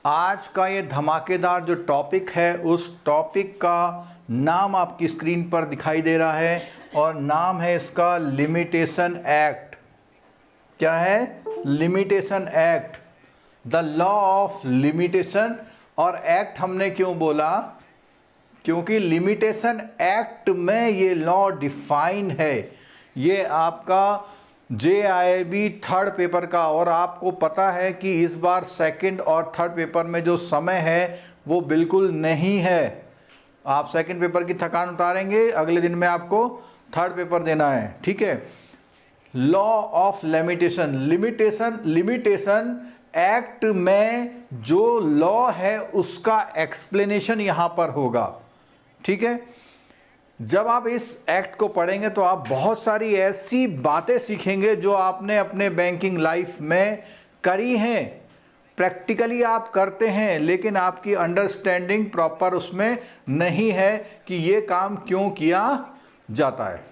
आज का ये धमाकेदार जो टॉपिक है, उस टॉपिक का नाम आपकी स्क्रीन पर दिखाई दे रहा है और नाम है इसका लिमिटेशन एक्ट। क्या है? Limitation act, the law of limitation. और एक्ट हमने क्यों बोला? क्योंकि लिमिटेशन एक्ट में ये लॉ डिफाइन है। ये आपका JIB थर्ड पेपर का, और आपको पता है कि इस बार सेकंड और थर्ड पेपर में जो समय है वो बिल्कुल नहीं है। आप सेकंड पेपर की थकान उतारेंगे, अगले दिन में आपको थर्ड पेपर देना है, ठीक है। Law of limitation, limitation act में जो लॉ है उसका एक्सप्लेनेशन यहां पर होगा, ठीक है। जब आप इस एक्ट को पढ़ेंगे तो आप बहुत सारी ऐसी बातें सीखेंगे जो आपने अपने बैंकिंग लाइफ में करी हैं, प्रैक्टिकली आप करते हैं, लेकिन आपकी अंडरस्टैंडिंग प्रॉपर उसमें नहीं है कि ये काम क्यों किया जाता है,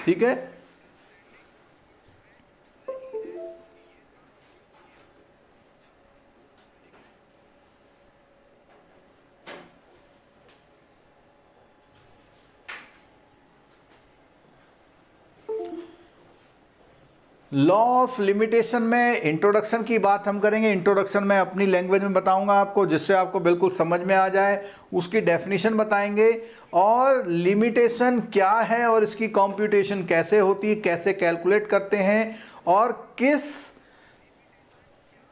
ठीक है। लॉ ऑफ लिमिटेशन में इंट्रोडक्शन की बात हम करेंगे। इंट्रोडक्शन में अपनी लैंग्वेज में बताऊंगा आपको, जिससे आपको बिल्कुल समझ में आ जाए। उसकी डेफिनेशन बताएंगे और लिमिटेशन क्या है और इसकी कंप्यूटेशन कैसे होती है, कैसे कैलकुलेट करते हैं, और किस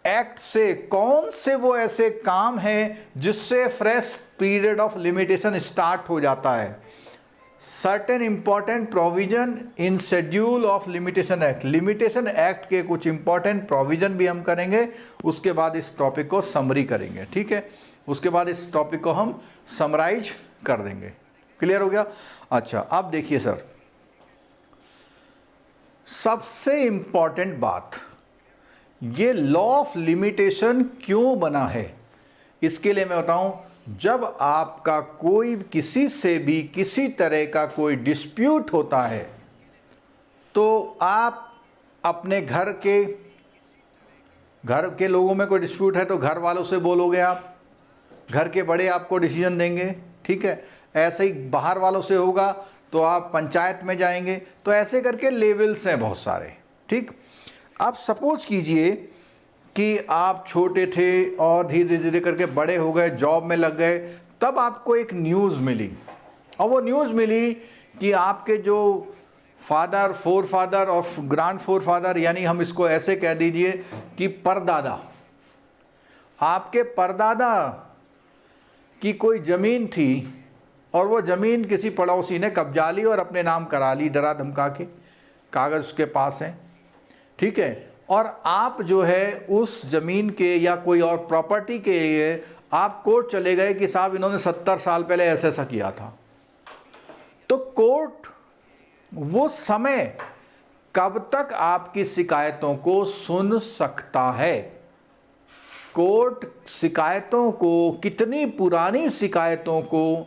एक्ट से कौन से वो ऐसे काम हैं जिससे fresh period of limitation start हो जाता है। Certain important provision in schedule of limitation act, limitation act के कुछ इंपॉर्टेंट प्रोविजन भी हम करेंगे। उसके बाद इस टॉपिक को समरी करेंगे, ठीक है। उसके बाद इस टॉपिक को हम समराइज कर देंगे। क्लियर हो गया? अच्छा, अब देखिए सर, सबसे इंपॉर्टेंट बात, ये लॉ ऑफ लिमिटेशन क्यों बना है इसके लिए मैं बताऊं। जब आपका कोई किसी से भी किसी तरह का कोई डिस्प्यूट होता है तो आप अपने घर के लोगों में कोई डिस्प्यूट है तो घर वालों से बोलोगे, आप घर के बड़े आपको डिसीजन देंगे, ठीक है। ऐसे ही बाहर वालों से होगा तो आप पंचायत में जाएंगे। तो ऐसे करके लेवल्स हैं बहुत सारे, ठीक। अब सपोज कीजिए कि आप छोटे थे और धीरे धीरे करके बड़े हो गए, जॉब में लग गए, तब आपको एक न्यूज़ मिली, और वो न्यूज़ मिली कि आपके जो फादर, फोर फादर और ग्रैंड फोर फादर, यानी हम इसको ऐसे कह दीजिए कि परदादा, आपके परदादा की कोई ज़मीन थी और वो ज़मीन किसी पड़ोसी ने कब्जा ली और अपने नाम करा ली, डरा धमका के, कागज़ उसके पास हैं, ठीक है। और आप जो है उस ज़मीन के या कोई और प्रॉपर्टी के लिए आप कोर्ट चले गए कि साहब इन्होंने 70 साल पहले ऐसा ऐसा किया था। तो कोर्ट वो समय कब तक आपकी शिकायतों को सुन सकता है? कोर्ट शिकायतों को, कितनी पुरानी शिकायतों को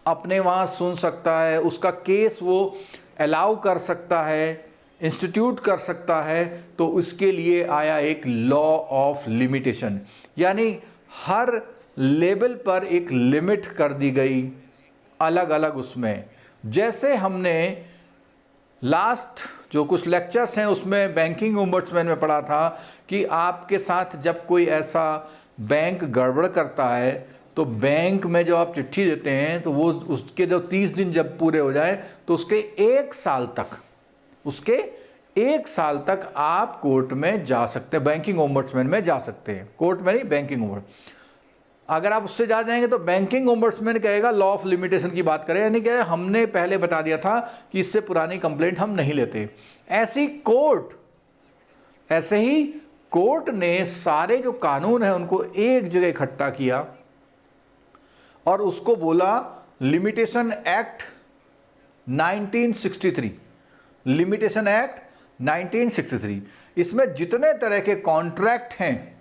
अपने वहाँ सुन सकता है, उसका केस वो अलाउ कर सकता है, इंस्टीट्यूट कर सकता है। तो उसके लिए आया एक लॉ ऑफ लिमिटेशन, यानी हर लेवल पर एक लिमिट कर दी गई अलग अलग उसमें। जैसे हमने लास्ट जो कुछ लेक्चर्स हैं उसमें बैंकिंग ओम्बड्समैन में पढ़ा था कि आपके साथ जब कोई ऐसा बैंक गड़बड़ करता है तो बैंक में जो आप चिट्ठी देते हैं तो वो उसके जो 30 दिन जब पूरे हो जाए तो उसके 1 साल तक आप कोर्ट में जा सकते हैं, बैंकिंग ओम्बड्समैन में जा सकते हैं। कोर्ट में नहीं, बैंकिंग ओम्बड्समैन। अगर आप उससे जा जाएंगे तो बैंकिंग ओम्बड्समैन कहेगा लॉ ऑफ लिमिटेशन की बात करें, यानी कि हमने पहले बता दिया था कि इससे पुरानी कंप्लेंट हम नहीं लेते। ऐसे ही कोर्ट ने सारे जो कानून है उनको एक जगह इकट्ठा किया और उसको बोला लिमिटेशन एक्ट 1963, लिमिटेशन एक्ट 1963। इसमें जितने तरह के कॉन्ट्रैक्ट हैं,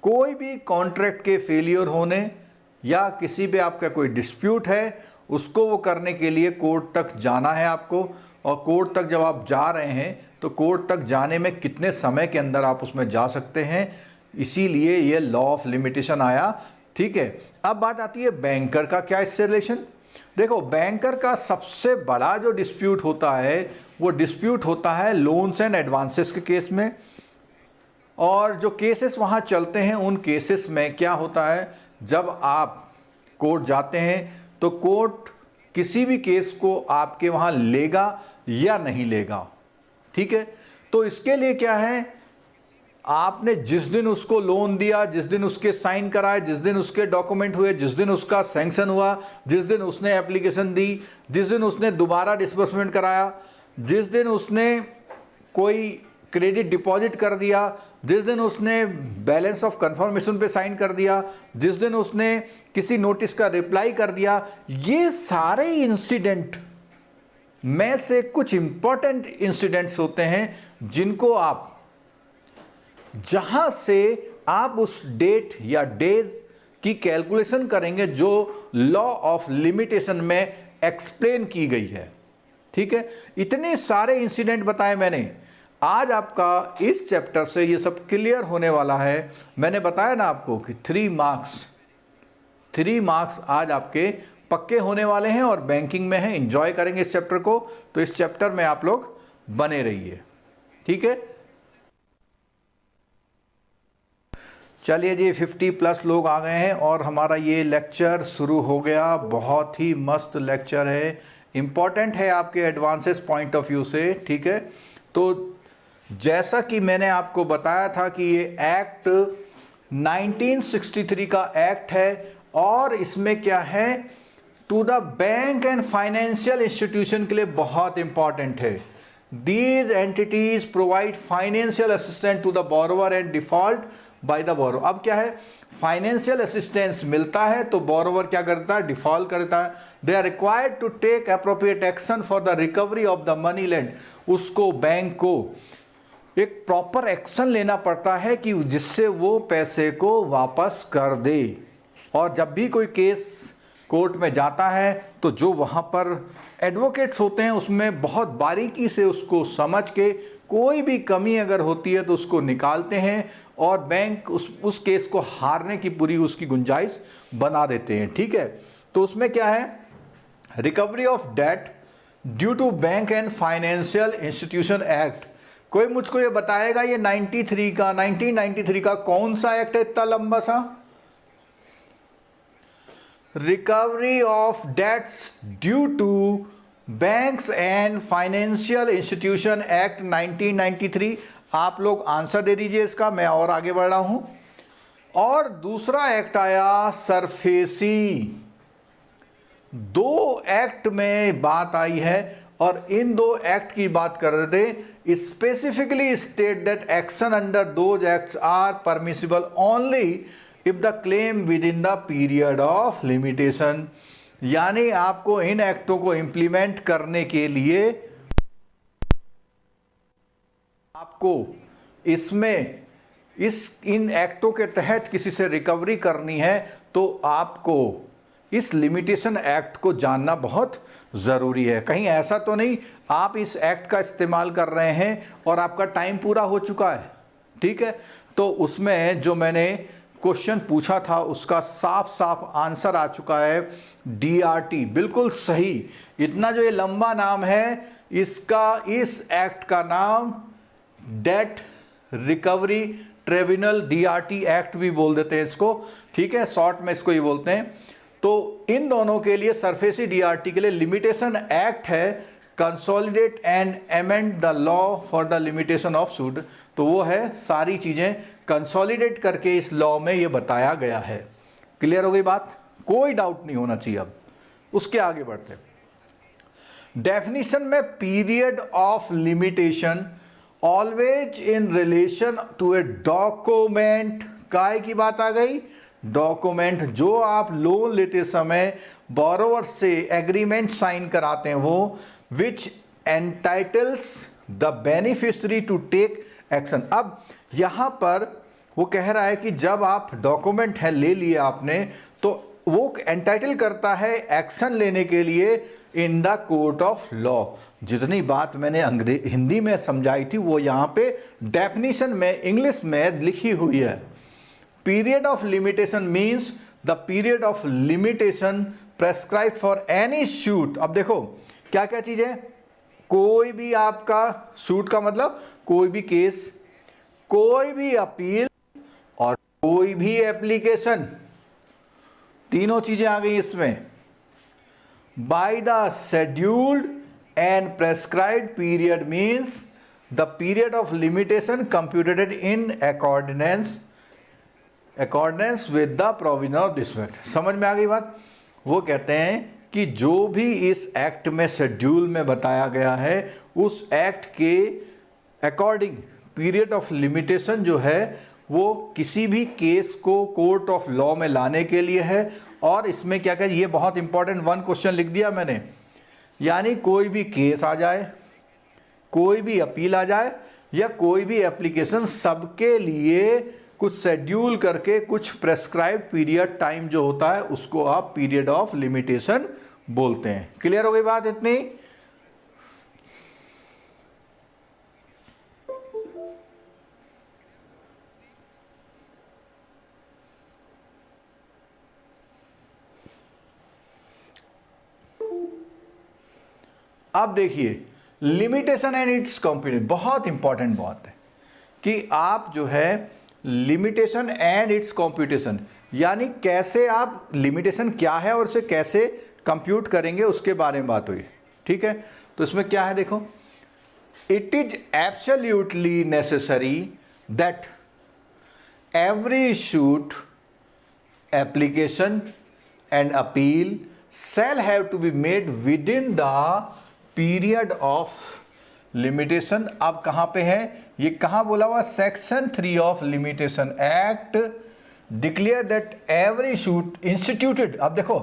कोई भी कॉन्ट्रैक्ट के फेलियर होने या किसी पे आपका कोई डिस्प्यूट है, उसको वो करने के लिए कोर्ट तक जाना है आपको। और कोर्ट तक जब आप जा रहे हैं तो कोर्ट तक जाने में कितने समय के अंदर आप उसमें जा सकते हैं, इसीलिए ये लॉ ऑफ लिमिटेशन आया। ठीक है, अब बात आती है बैंकर का क्या इससे रिलेशन। देखो, बैंकर का सबसे बड़ा जो डिस्प्यूट होता है वो डिस्प्यूट होता है लोन्स एंड एडवांसेस के केस में। और जो केसेस वहाँ चलते हैं उन केसेस में क्या होता है, जब आप कोर्ट जाते हैं तो कोर्ट किसी भी केस को आपके वहाँ लेगा या नहीं लेगा। ठीक है, तो इसके लिए क्या है, आपने जिस दिन उसको लोन दिया, जिस दिन उसके साइन कराए, जिस दिन उसके डॉक्यूमेंट हुए, जिस दिन उसका सैंक्शन हुआ, जिस दिन उसने एप्लीकेशन दी, जिस दिन उसने दोबारा डिस्बर्समेंट कराया, जिस दिन उसने कोई क्रेडिट डिपॉजिट कर दिया, जिस दिन उसने बैलेंस ऑफ कंफर्मेशन पे साइन कर दिया, जिस दिन उसने किसी नोटिस का रिप्लाई कर दिया, ये सारे इंसिडेंट में से कुछ इंपॉर्टेंट इंसिडेंट्स होते हैं जिनको आप, जहां से आप उस डेट या डेज की कैलकुलेशन करेंगे जो लॉ ऑफ लिमिटेशन में एक्सप्लेन की गई है। ठीक है, इतने सारे इंसिडेंट बताए मैंने। आज आपका इस चैप्टर से ये सब क्लियर होने वाला है। मैंने बताया ना आपको कि 3 मार्क्स आज आपके पक्के होने वाले हैं और बैंकिंग में हैं। एंजॉय करेंगे इस चैप्टर को, तो इस चैप्टर में आप लोग बने रहिए। ठीक है, चलिए जी, 50+ लोग आ गए हैं और हमारा ये लेक्चर शुरू हो गया। बहुत ही मस्त लेक्चर है, इम्पॉर्टेंट है आपके एडवांसेस पॉइंट ऑफ व्यू से। ठीक है, तो जैसा कि मैंने आपको बताया था कि ये एक्ट 1963 का एक्ट है और इसमें क्या है, to the bank and financial institution के लिए बहुत इंपॉर्टेंट है। These entities provide financial assistance to the borrower and default by the borrower. अब क्या है, फाइनेंशियल असिस्टेंस मिलता है तो बोरोवर क्या करता है, डिफॉल्ट करता है। They are required to take appropriate action for the recovery of the money lend. उसको, बैंक को एक प्रॉपर एक्शन लेना पड़ता है कि जिससे वो पैसे को वापस कर दे। और जब भी कोई केस कोर्ट में जाता है तो जो वहाँ पर एडवोकेट्स होते हैं उसमें बहुत बारीकी से उसको समझ के कोई भी कमी अगर होती है तो उसको निकालते हैं और बैंक उस केस को हारने की पूरी उसकी गुंजाइश बना देते हैं। ठीक है, तो उसमें क्या है, recovery of debt due to bank and financial institution act. कोई मुझको ये बताएगा ये 1993 का कौन सा एक्ट है इतना लंबा सा? Recovery of debts due to banks and financial institution act 1993। आप लोग आंसर दे दीजिए इसका, मैं और आगे बढ़ रहा हूं। और दूसरा एक्ट आया सरफेसी। 2 एक्ट में बात आई है और इन 2 एक्ट की बात कर रहे थे। Specifically state that action under those acts are permissible only if the claim within the period of limitation. यानी आपको इन एक्टों को इंप्लीमेंट करने के लिए आपको इसमें इन एक्टों के तहत किसी से रिकवरी करनी है तो आपको इस लिमिटेशन एक्ट को जानना बहुत ज़रूरी है। कहीं ऐसा तो नहीं आप इस एक्ट का इस्तेमाल कर रहे हैं और आपका टाइम पूरा हो चुका है। ठीक है, तो उसमें जो मैंने क्वेश्चन पूछा था उसका साफ साफ आंसर आ चुका है, DRT। बिल्कुल सही। इतना जो ये लंबा नाम है इसका, इस एक्ट का नाम date recovery tribunal DRT act भी बोल देते हैं इसको। ठीक है, शॉर्ट में इसको ये बोलते हैं। तो इन दोनों के लिए सरफेसी DRT के लिए लिमिटेशन एक्ट है, consolidate and amend the law for the limitation of suit. तो वो है सारी चीज़ें कंसोलिडेट करके इस लॉ में ये बताया गया है। क्लियर हो गई बात? कोई डाउट नहीं होना चाहिए। अब उसके आगे बढ़ते हैं। डेफिनेशन में period of limitation always in relation to a document. काय की बात आ गई? डॉक्यूमेंट जो आप लोन लेते समय बोरोवर से एग्रीमेंट साइन कराते हैं वो, which entitles the beneficiary to take action. अब यहाँ पर वो कह रहा है कि जब आप डॉक्यूमेंट है ले लिए आपने तो वो एंटाइटल करता है एक्शन लेने के लिए इन द कोर्ट ऑफ लॉ। जितनी बात मैंने हिंदी में समझाई थी वो यहाँ पे डेफिनेशन में इंग्लिश में लिखी हुई है। Period of limitation means the period of limitation prescribe for any suit. अब देखो क्या क्या चीज है, कोई भी आपका सूट का मतलब कोई भी केस, कोई भी अपील और कोई भी एप्लीकेशन, तीनों चीजें आ गई इसमें। By the scheduled and prescribed period means the period of limitation computed in accordance with the provision of dispute. समझ में आ गई बात। वो कहते हैं कि जो भी इस एक्ट में शेड्यूल में बताया गया है उस एक्ट के अकॉर्डिंग पीरियड ऑफ लिमिटेशन जो है वो किसी भी केस को कोर्ट ऑफ लॉ में लाने के लिए है। और इसमें क्या क्या, ये बहुत इंपॉर्टेंट वन क्वेश्चन लिख दिया मैंने, यानी कोई भी केस आ जाए, कोई भी अपील आ जाए या कोई भी एप्लीकेशन, सबके लिए कुछ शेड्यूल करके कुछ प्रेस्क्राइब पीरियड टाइम जो होता है उसको आप पीरियड ऑफ लिमिटेशन बोलते हैं। क्लियर हो गई बात इतनी। अब देखिए लिमिटेशन एंड इट्स कंप्यूटेशन, बहुत इंपॉर्टेंट बात है कि आप जो है लिमिटेशन एंड इट्स कंप्यूटेशन, यानी कैसे आप लिमिटेशन क्या है और इसे कैसे कंप्यूट करेंगे उसके बारे में बात हुई। ठीक है, तो इसमें क्या है देखो, it is absolutely necessary that every suit, application and appeal shall have to be made within the period of limitation। अब कहां पे है ये, कहां बोला हुआ, section 3 of limitation act declare that every suit instituted. अब देखो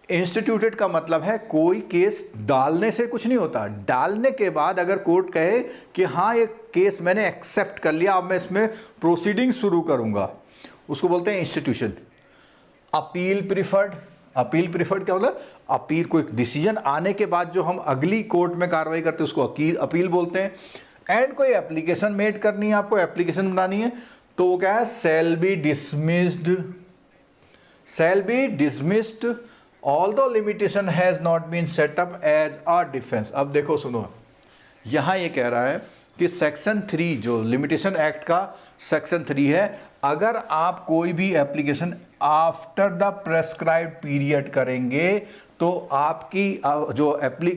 इंस्टीट्यूटेड का मतलब है कोई केस डालने से कुछ नहीं होता, डालने के बाद अगर कोर्ट कहे कि हाँ ये केस मैंने एक्सेप्ट कर लिया, अब मैं इसमें प्रोसीडिंग शुरू करूंगा, उसको बोलते हैं institution. Appeal preferred, appeal preferred क्या होता है, अपील कोई डिसीजन आने के बाद जो हम अगली कोर्ट में कार्रवाई करते हैं उसको अपील बोलते हैं। एंड कोई एप्लीकेशन मेड करनी है, आपको एप्लीकेशन बनानी है, तो वो क्या है, shall be dismissed although limitation has not been set up as a defence. अब देखो सुनो, यहां ये कह रहा है कि सेक्शन 3 जो लिमिटेशन एक्ट का सेक्शन 3 है, अगर आप कोई भी application after the prescribed period करेंगे तो आपकी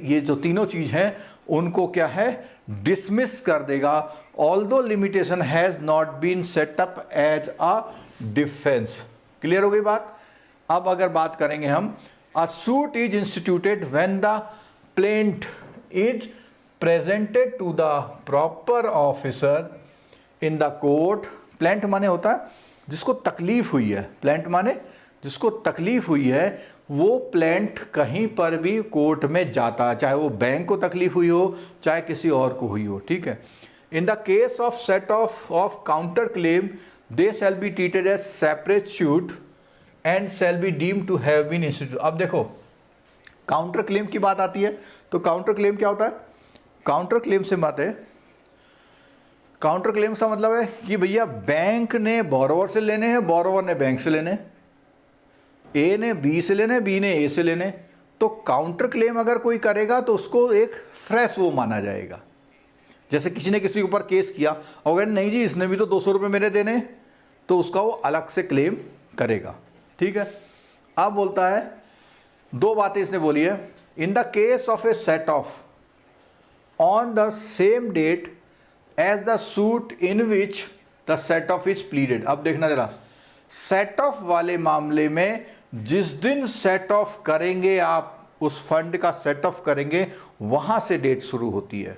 ये जो तीनों चीज हैं उनको क्या है, डिसमिस कर देगा, although limitation has not been set up as a defence. Clear हो गई बात। अब अगर बात करेंगे हम, a suit is instituted when the plaint is presented to the proper officer in the court. Plaint माने होता है जिसको तकलीफ हुई है, प्लेंट माने जिसको तकलीफ हुई है, वो प्लेंट कहीं पर भी कोर्ट में जाता है, चाहे वो बैंक को तकलीफ हुई हो चाहे किसी और को हुई हो। ठीक है, in the case of set off counter claim they shall be treated as separate suit and shall be deemed to have been institute. अब देखो काउंटर क्लेम की बात आती है, तो काउंटर क्लेम क्या होता है, काउंटर क्लेम से बात है, काउंटर क्लेम्स का मतलब है कि भैया बैंक ने बोरोवर से लेने हैं, बोरोवर ने बैंक से लेने, ए ने बी से लेने, बी ने ए से लेने, तो काउंटर क्लेम अगर कोई करेगा तो उसको एक फ्रेश वो माना जाएगा। जैसे किसी ने किसी के ऊपर केस किया और अगर नहीं जी इसने भी तो 200 रुपये मेरे देने, तो उसका वो अलग से क्लेम करेगा। ठीक है, अब बोलता है, दो बातें इसने बोली है, in the case of a set off on the same date as the suit in which the set off is pleaded. अब देखना जरा, सेट ऑफ वाले मामले में जिस दिन सेट ऑफ करेंगे आप, उस फंड का सेट ऑफ करेंगे, वहां से डेट शुरू होती है,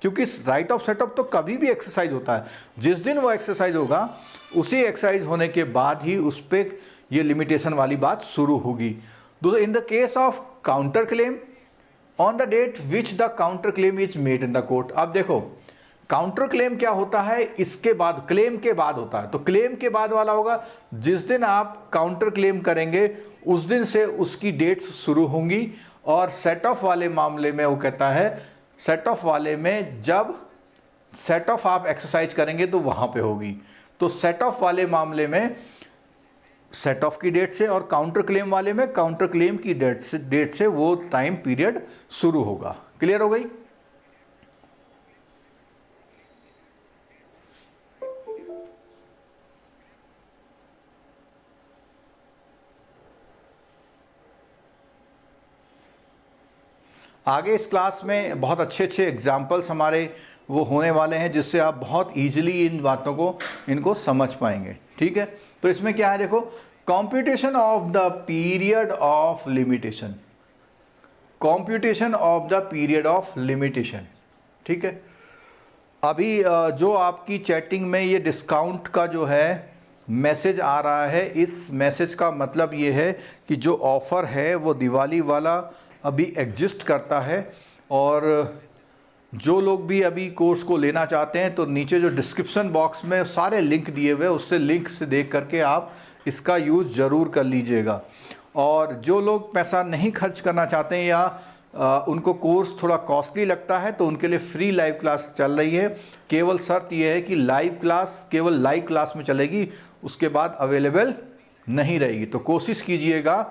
क्योंकि राइट ऑफ सेट ऑफ तो कभी भी एक्सरसाइज होता है, जिस दिन वो एक्सरसाइज होगा उसी एक्सरसाइज होने के बाद ही उस पर ये लिमिटेशन वाली बात शुरू होगी। दूसरा, in the case of counter claim on the date which the counter claim is made in the court. अब देखो काउंटर क्लेम क्या होता है, इसके बाद, क्लेम के बाद होता है, तो क्लेम के बाद वाला होगा जिस दिन आप काउंटर क्लेम करेंगे उस दिन से उसकी डेट्स शुरू होंगी। और सेट ऑफ वाले मामले में वो कहता है, सेट ऑफ वाले में जब सेट ऑफ आप एक्सरसाइज करेंगे तो वहां पे होगी। तो सेट ऑफ वाले मामले में सेट ऑफ की डेट से और काउंटर क्लेम वाले में काउंटर क्लेम की डेट से वो टाइम पीरियड शुरू होगा। क्लियर हो गई? आगे इस क्लास में बहुत अच्छे अच्छे एग्जाम्पल्स हमारे वो होने वाले हैं, जिससे आप बहुत इजीली इन बातों को इनको समझ पाएंगे। ठीक है, तो इसमें क्या है, देखो, computation of the period of limitation, computation of the period of limitation. ठीक है, अभी जो आपकी चैटिंग में ये डिस्काउंट का जो है मैसेज आ रहा है, इस मैसेज का मतलब ये है कि जो ऑफ़र है वो दिवाली वाला अभी एग्जिस्ट करता है, और जो लोग भी अभी कोर्स को लेना चाहते हैं तो नीचे जो डिस्क्रिप्शन बॉक्स में सारे लिंक दिए हुए हैं, उससे लिंक से देख करके आप इसका यूज़ ज़रूर कर लीजिएगा। और जो लोग पैसा नहीं खर्च करना चाहते हैं या उनको कोर्स थोड़ा कॉस्टली लगता है, तो उनके लिए फ्री लाइव क्लास चल रही है। केवल शर्त यह है कि लाइव क्लास केवल लाइव क्लास में चलेगी, उसके बाद अवेलेबल नहीं रहेगी। तो कोशिश कीजिएगा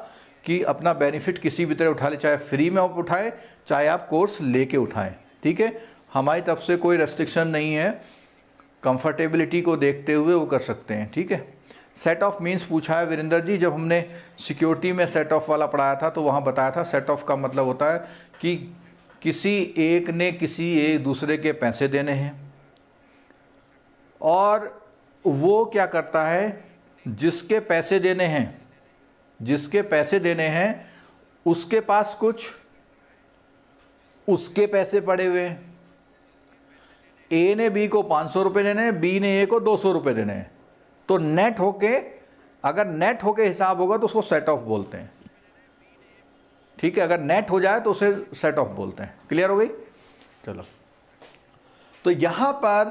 कि अपना बेनिफिट किसी भी तरह उठा ले, चाहे फ्री में आप उठाएं, चाहे आप कोर्स लेके उठाएं। ठीक है, हमारी तरफ से कोई रेस्ट्रिक्शन नहीं है, कंफर्टेबिलिटी को देखते हुए वो कर सकते हैं। ठीक है, सेट ऑफ मीन्स पूछा है वीरेंद्र जी। जब हमने सिक्योरिटी में सेट ऑफ वाला पढ़ाया था तो वहाँ बताया था सेट ऑफ का मतलब होता है कि किसी एक ने किसी एक दूसरे के पैसे देने हैं, और वो क्या करता है, जिसके पैसे देने हैं उसके पास कुछ उसके पैसे पड़े हुए हैं। ए ने बी को 500 रुपये देने हैं, बी ने ए को 200 रुपये देने हैं। तो नेट होके, अगर नेट होके हिसाब होगा तो उसको सेट ऑफ बोलते हैं। ठीक है, अगर नेट हो जाए तो उसे सेट ऑफ बोलते हैं। क्लियर हो गई? चलो, तो यहां पर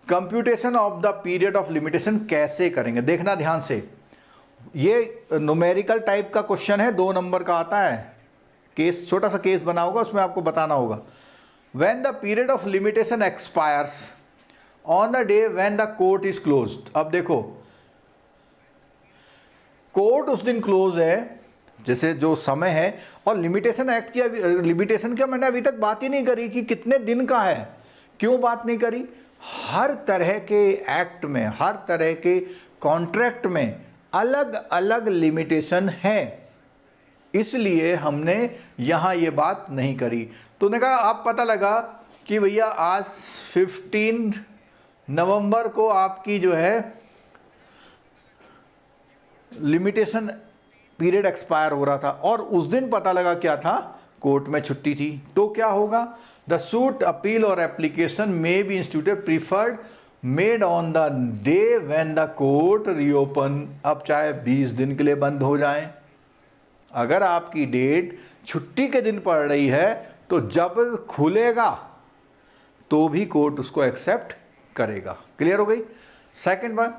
computation of the period of limitation कैसे करेंगे, देखना ध्यान से। ये न्यूमेरिकल टाइप का क्वेश्चन है, 2 नंबर का आता है। केस, छोटा सा केस बना होगा, उसमें आपको बताना होगा। When the period of limitation expires on the day when the court is closed. अब देखो, कोर्ट उस दिन क्लोज है, जैसे जो समय है, और लिमिटेशन एक्ट की, लिमिटेशन का मैंने अभी तक बात ही नहीं करी कि कितने दिन का है। क्यों बात नहीं करी? हर तरह के एक्ट में, हर तरह के कॉन्ट्रैक्ट में अलग अलग लिमिटेशन है, इसलिए हमने यहाँ ये बात नहीं करी। तो ने कहा, आप पता लगा कि भैया आज 15 नवंबर को आपकी जो है लिमिटेशन पीरियड एक्सपायर हो रहा था, और उस दिन पता लगा क्या था, कोर्ट में छुट्टी थी। तो क्या होगा, द सूट, अपील और application may be instituted preferred made on the day when the court reopen. अब चाहे 20 दिन के लिए बंद हो जाए, अगर आपकी डेट छुट्टी के दिन पड़ रही है तो जब खुलेगा तो भी कोर्ट उसको एक्सेप्ट करेगा। क्लियर हो गई? Second one,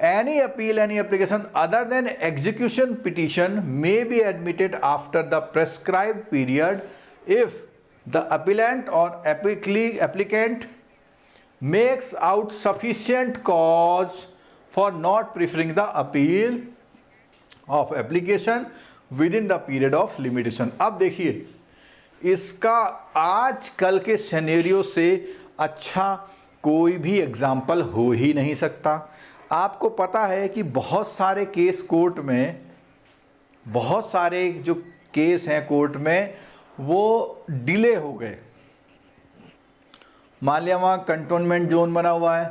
any appeal, any application other than execution petition may be admitted after the prescribed period if the appellate और applicant makes out sufficient cause for not preferring the appeal of application within the period of limitation। अब देखिए, इसका आज कल के scenario से अच्छा कोई भी एग्जाम्पल हो ही नहीं सकता। आपको पता है कि बहुत सारे केस कोर्ट में, बहुत सारे जो केस हैं कोर्ट में वो डिले हो गए। मान लिया वहाँ कंटोनमेंट जोन बना हुआ है,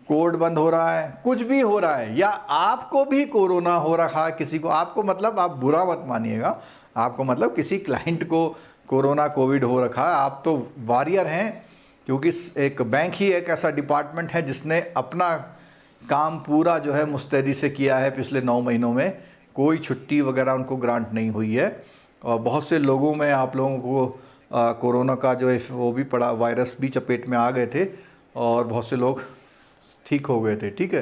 कोर्ट बंद हो रहा है, कुछ भी हो रहा है, या आपको भी कोरोना हो रहा है किसी को, आपको मतलब, आप बुरा मत मानिएगा, आपको मतलब किसी क्लाइंट को कोरोना कोविड हो रखा है, आप तो वॉरियर हैं, क्योंकि एक बैंक ही एक ऐसा डिपार्टमेंट है जिसने अपना काम पूरा जो है मुस्तैदी से किया है। पिछले 9 महीनों में कोई छुट्टी वगैरह उनको ग्रांट नहीं हुई है, और बहुत से लोगों में आप लोगों को कोरोना का जो है वो भी पड़ा, वायरस भी चपेट में आ गए थे, और बहुत से लोग ठीक हो गए थे। ठीक है,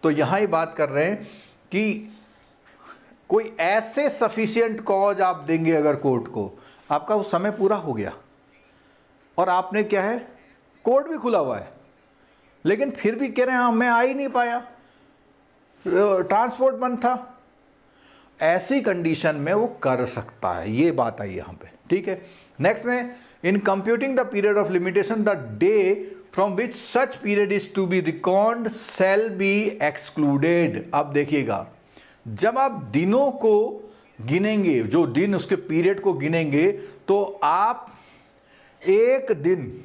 तो यहाँ ही बात कर रहे हैं कि कोई ऐसे सफिशिएंट कॉज आप देंगे अगर कोर्ट को, आपका वो समय पूरा हो गया और आपने क्या है, कोर्ट भी खुला हुआ है, लेकिन फिर भी कह रहे हैं हाँ मैं आ ही नहीं पाया, ट्रांसपोर्ट बंद था। ऐसी कंडीशन में वो कर सकता है, ये बात आई यहाँ पे, ठीक है। नेक्स्ट में, in computing the period of limitation the day from which such period is to be record shall be excluded. अब देखिएगा, जब आप दिनों को गिनेंगे, जो दिन उसके पीरियड को गिनेंगे, तो आप एक दिन,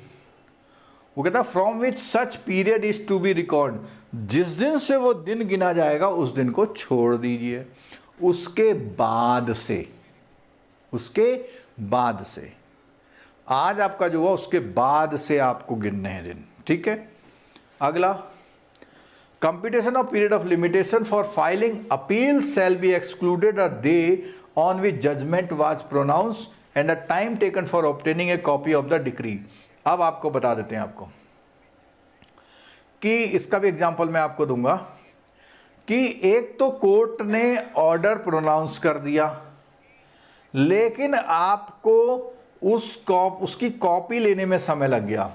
वो कहता है from which such period is to be record, जिस दिन से वो दिन गिना जाएगा उस दिन को छोड़ दीजिए। उसके बाद से आज आपका जो हुआ उसके बाद से आपको गिनने हैं दिन, ठीक है। अगला, computation of period of limitation for filing appeal shall be excluded a day on which judgment was pronounce and the time taken for obtaining a copy of the decree. अब आपको बता देते हैं आपको कि इसका भी एग्जांपल मैं आपको दूंगा कि एक तो कोर्ट ने ऑर्डर प्रोनाउंस कर दिया, लेकिन आपको उसकी कॉपी लेने में समय लग गया।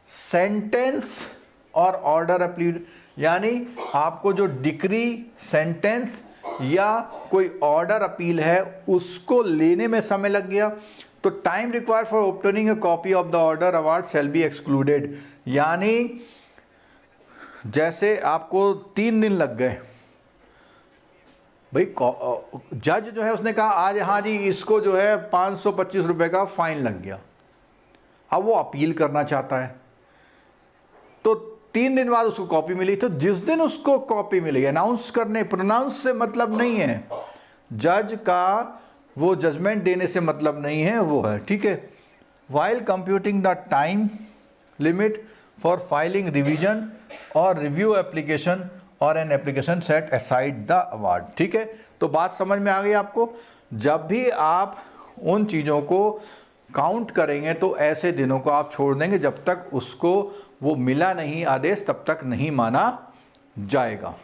सेंटेंस और ऑर्डर अपील, यानी आपको जो डिक्री, सेंटेंस या कोई ऑर्डर अपील है उसको लेने में समय लग गया, तो time required for obtaining a copy of the order award shall be excluded. यानी जैसे आपको 3 दिन लग गए, भाई जज जो है उसने कहा आज हाँ जी इसको जो है 525 रुपये का फाइन लग गया, अब वो अपील करना चाहता है, तो 3 दिन बाद उसको कॉपी मिली। तो जिस दिन उसको कॉपी मिली, अनाउंस करने, प्रोनाउंस से मतलब नहीं है, जज का वो जजमेंट देने से मतलब नहीं है, वो है, ठीक है। While computing the time limit for filing revision और रिव्यू एप्लीकेशन और an application set aside the award, ठीक है। तो बात समझ में आ गई आपको। जब भी आप उन चीज़ों को काउंट करेंगे तो ऐसे दिनों को आप छोड़ देंगे, जब तक उसको वो मिला नहीं आदेश तब तक नहीं माना जाएगा।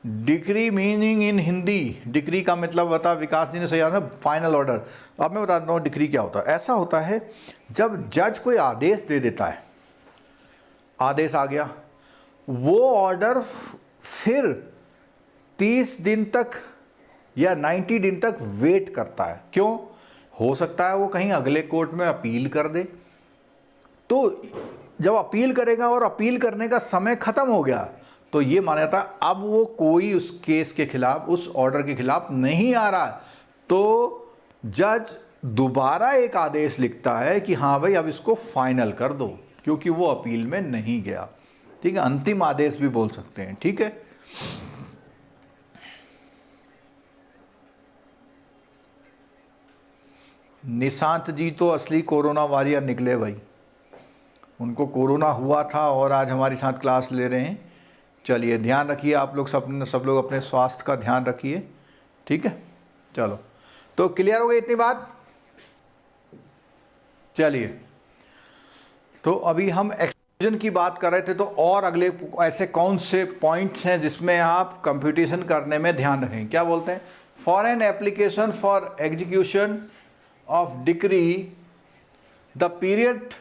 Decree meaning in Hindi, decree का मतलब बता विकास जी ने सही आंसर, फाइनल ऑर्डर। अब मैं बताता हूँ डिक्री क्या होता है। ऐसा होता है जब जज कोई आदेश दे देता है, आदेश आ गया, वो ऑर्डर फिर 30 दिन तक या 90 दिन तक वेट करता है। क्यों? हो सकता है वो कहीं अगले कोर्ट में अपील कर दे, तो जब अपील करेगा और अपील करने का समय खत्म हो गया तो ये माना जाता है अब वो कोई उस केस के खिलाफ, उस ऑर्डर के खिलाफ नहीं आ रहा, तो जज दोबारा एक आदेश लिखता है कि हाँ भाई अब इसको फाइनल कर दो, क्योंकि वो अपील में नहीं गया, ठीक है। अंतिम आदेश भी बोल सकते हैं, ठीक है। निशांत जी तो असली कोरोना वॉरियर निकले भाई, उनको कोरोना हुआ था और आज हमारे साथ क्लास ले रहे हैं। चलिए ध्यान रखिए आप लोग, सब लोग अपने स्वास्थ्य का ध्यान रखिए, ठीक है। चलो तो क्लियर हो गई इतनी बात। चलिए तो अभी हम एक्सक्लूजन की बात कर रहे थे, तो और अगले ऐसे कौन से पॉइंट्स हैं जिसमें आप कंप्यूटेशन करने में ध्यान रखें। क्या बोलते हैं? For an application for execution of decree the period